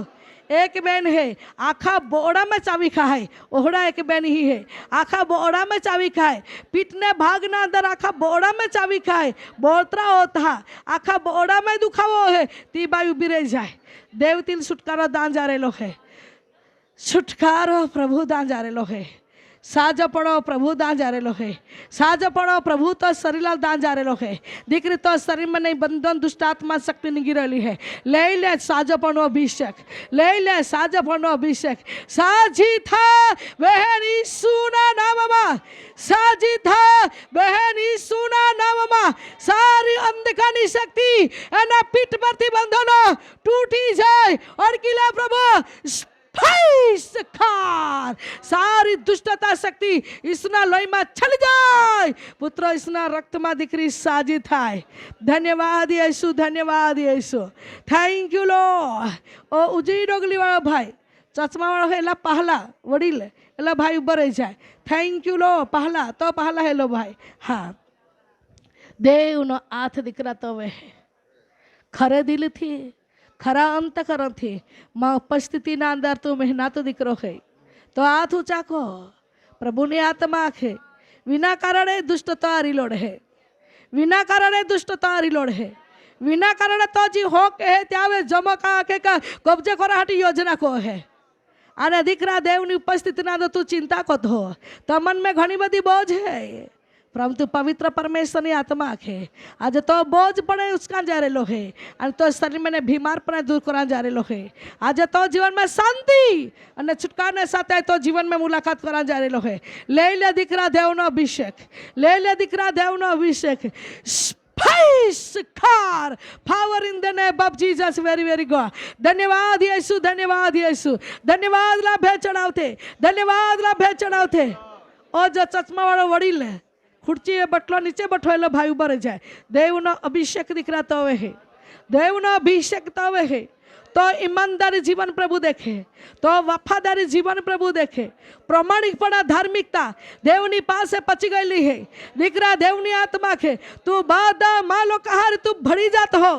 एक बहन है आखा बोड़ा में चाबी खाए, ओहड़ा एक बहन ही है आखा बोड़ा में चाबी खाए, पीटने भागना अंदर आखा बोड़ा में चाबी खाए, बोलता होता आखा बोड़ा में दुखावो है, ती बायु बिरे जाए. देव तिल छुटकारो दान जा रेलो है, छुटकारो प्रभु दान जा रेलो है. साजपणो प्रभु दान जा रेलो है, साजपणो प्रभु तो शरीर दान जा रेलो है. दीकरी तो शरीर में नहीं बंधन दुष्ट आत्मा शक्ति नहीं गिरेली है. ले ले साजपणो अभिषेक, ले ले साजपणो अभिषेक. साजी था बहन यीशु ना नाम में, साजी था बहन यीशु ना नाम में. सारी अंधकार शक्ति एना पीठ परथी बंधनो टूटी जाए और किला प्रभु सारी दुष्टता शक्ति इसना लोही में छल जाए. पुत्र इसना रक्त में दीकरी साजी थाय. धन्यवाद यीशु, धन्यवाद यीशु. Thank you Lord. ओ उजई डोगली वाला भाई चश्मा वाला है ला पहला वडील एला भाई उभं रही जाए. Thank you Lord. पहला तो पहला हेलो भाई. हाँ देव नो हाथ दीकरा तो वे खरे दिल थी, खरा अंतकरण थी मां उपस्थिति ना अंदर तू मेहनत दीकरो है तो हाथ ऊंचा को प्रभु ने आत्मा है. विना कारण दुष्टता रिलोड है, विना कारण दुष्टता रिलोड है, विना कारण तो जी हो के त्यावे जमका के का कब्जे कराहटी योजना को है. अरे दीकरा देवनी उपस्थिति ना तो तू चिंता को तो मन में घनी बधी बोझ है, परंतु पवित्र परमेश्वर की आत्मा है आज तो बोझ पड़े उसका जा रेलो है, आज तो शरीर में बीमार पड़े दूर करा जा रेलो है. आज तो जीवन में शांति और छुटकारा साथ तो जीवन में मुलाकात करा जा रेलो है. ले ले दीकरा देवनो अभिषेक, ले ले दीकरा देवनो अभिषेक. Power in the name of Jesus. Very very good. धन्यवाद यीशु, धन्यवाद यीशु, धन्यवाद लाभे चढ़ावते, धन्यवाद लाभे चढ़ावते. और जो चश्मा वाला वडील है खुर्ची बटलो नीचे बठवाएलो भाई उभा रही जाए. देवनो अभिषेक दिखरा तो है, देवनो अभिषेक तो है. तो ईमानदारी जीवन प्रभु देखे, तो वफादारी जीवन प्रभु देखे, प्रामाणिकपणा धार्मिकता देवनी पास पची गई है. दीकरा देवनी आत्मा के तू बादा मालो कहार तू भरी जात हो.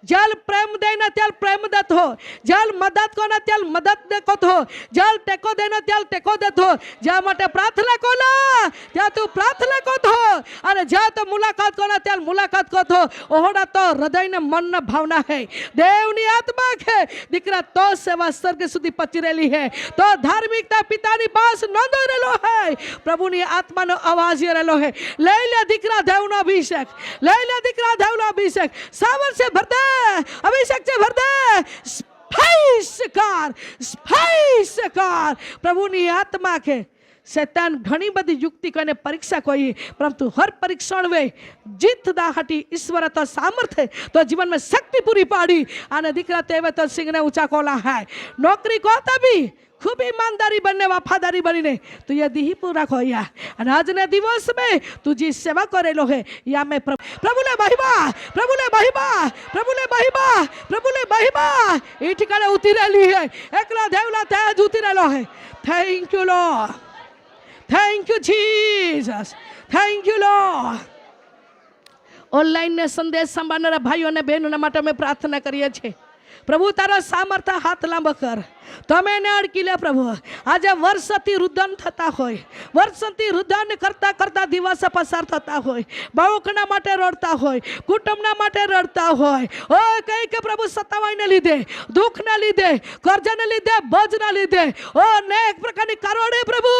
जल प्रेम देना त्याल प्रेम दत हो, जल मदद को ना त्याल मदद देखो हो, जल टेको देना त्याल टेको देत हो. ज्या माटे प्रार्थना को ना त्या तू प्रार्थना को हो, अरे ज्या तो मुलाकात को ना त्याल मुलाकात को हो. ओहड़ा तो हृदय ने मन न भावना है. देवनी आत्मा है दीकरा तो सेवा स्वर्ग सुधी पची रेली है, तो धार्मिकता पितानी पास नोंध रेलो है. प्रभु नी आत्मा नो आवाज ये रेलो है. ले ले दीकरा देवनो अभिषेक, ले ले दीकरा देवनो अभिषेक. सावर से भर दे, अभिषेक से भर दे. स्पाइस प्रभु नी आत्मा के शैतान घनी बधी युक्ति कने परीक्षा कोई, परंतु हर परीक्षण वे जीत दाहटी ईश्वर तो सामर्थ्य तो जीवन में शक्ति पूरी पाड़ी. आने दीकरा तेवे तो सिंह ने ऊंचा कोला है. नौकरी को तभी खूब ईमानदारी बनने वफादारी बनी तो यदि ही पूरा खोया. आज ने दिवस में तुझी सेवा करेलो है या मैं प्रभु ने महिमा, प्रभु ने महिमा, प्रभु ने महिमा, प्रभु ने महिमा ये ठिकाने उतरेली है. एकला देवला तेज उतरेलो है. Thank you Lord, thank you Jesus, thank you Lord. Online ने संदेश संभाळनारा भाईओ ने बहनों माटे मैं प्रार्थना करीए छे. प्रभु तारा सामर्थ हाथ लांब कर. તમે ને અડકી લે પ્રભુ. આજે વર્ષથી રુદન થતા હોય, વર્ષથી રુદન કરતા કરતા દિવસ પસાર થતા હોય, બાળકના માટે રડતા હોય, કુટુંબના માટે રડતા હોય. ઓ કઈ કે પ્રભુ સતાવાઈને લીધે, દુઃખના લીધે, કર્જને લીધે, બોજના લીધે, ઓ અનેક પ્રકારની કારણે પ્રભુ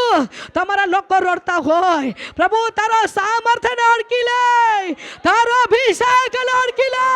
તમારા લોકો રડતા હોય. પ્રભુ તારો સામર્થ્યને અડકી લે, તારો અભિષેક અડકી લે,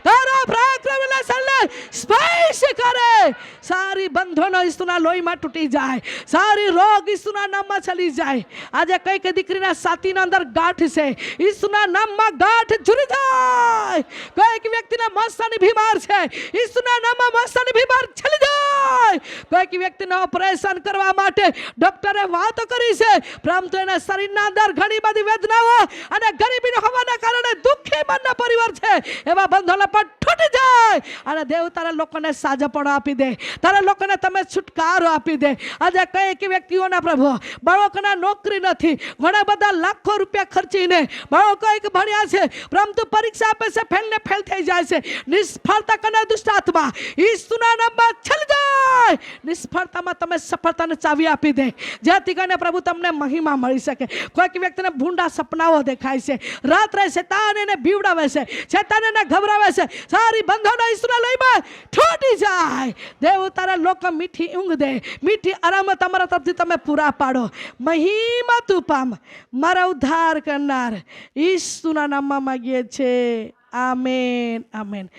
તારો પરાક્રમને સલ્લે સ્પર્શ કરે, સારી બંધનો ઈસુના લોહીમાં તૂટી જાય, સારી રોગ ઈસુના નામમાં ચલી જાય. આજે કઈક દીકરીના છાતીના અંદર ગાંઠ છે, ઈસુના નામમાં ગાંઠ જુરી જાય. કઈક વ્યક્તિના મસ્તાની બીમાર છે, ઈસુના નામમાં મસ્તાની બીમાર ચલી જાય. કઈક વ્યક્તિને ઓપરેશન કરવા માટે ડોક્ટરે વાતો કરી છે, પરંતુ એના શરીરના અંદર ઘણી બધી વેદનાઓ અને ગરીબીનો હોવાના કારણે દુઃખી મનના પરિવાર છે, એવા બંધનો પણ તૂટી જાય. અને દેવ તારા લોકોને સાજાપણો આપી દે, તારા લોકોને તમે છુટકારો આપી દે. આજે કઈક વ્યક્તિઓના પ્રભુ બાળકોના નોકરી નથી, ઘણા બધા લાખો રૂપિયા ખર્ચીને બાળકો એક ભણ્યા છે, પરંતુ પરીક્ષા આપે છે, ફેલ ને ફેલ થઈ જાય છે. નિષ્ફળતા કરનાર દુષ્ટ આત્મા ઈસુના નામમાં ચલી જાય. નિષ્ફળતામાં તમે સફળતાને ચાવી આપી દે, જેથી કરીને પ્રભુ તમને મહિમા મળી શકે. કોઈક વ્યક્તિને ભૂંડા સપનાઓ દેખાય છે, રાત્રે શેતાન એને બીવડાવે છે, શેતાન એને ગભરાવે છે, સારી બંધનો ઈસુના લોહીમાં છૂટી જાય. દેવ તારા લોકો મીઠી ઊંઘ દે, મીઠી આરામ તમારા તરફથી તમે પૂરા પાડો. મહિમા તું પામ, મારા ઉદ્ધાર કરનાર ઈસુના નામમાં માંગીએ છે. Amen, amen.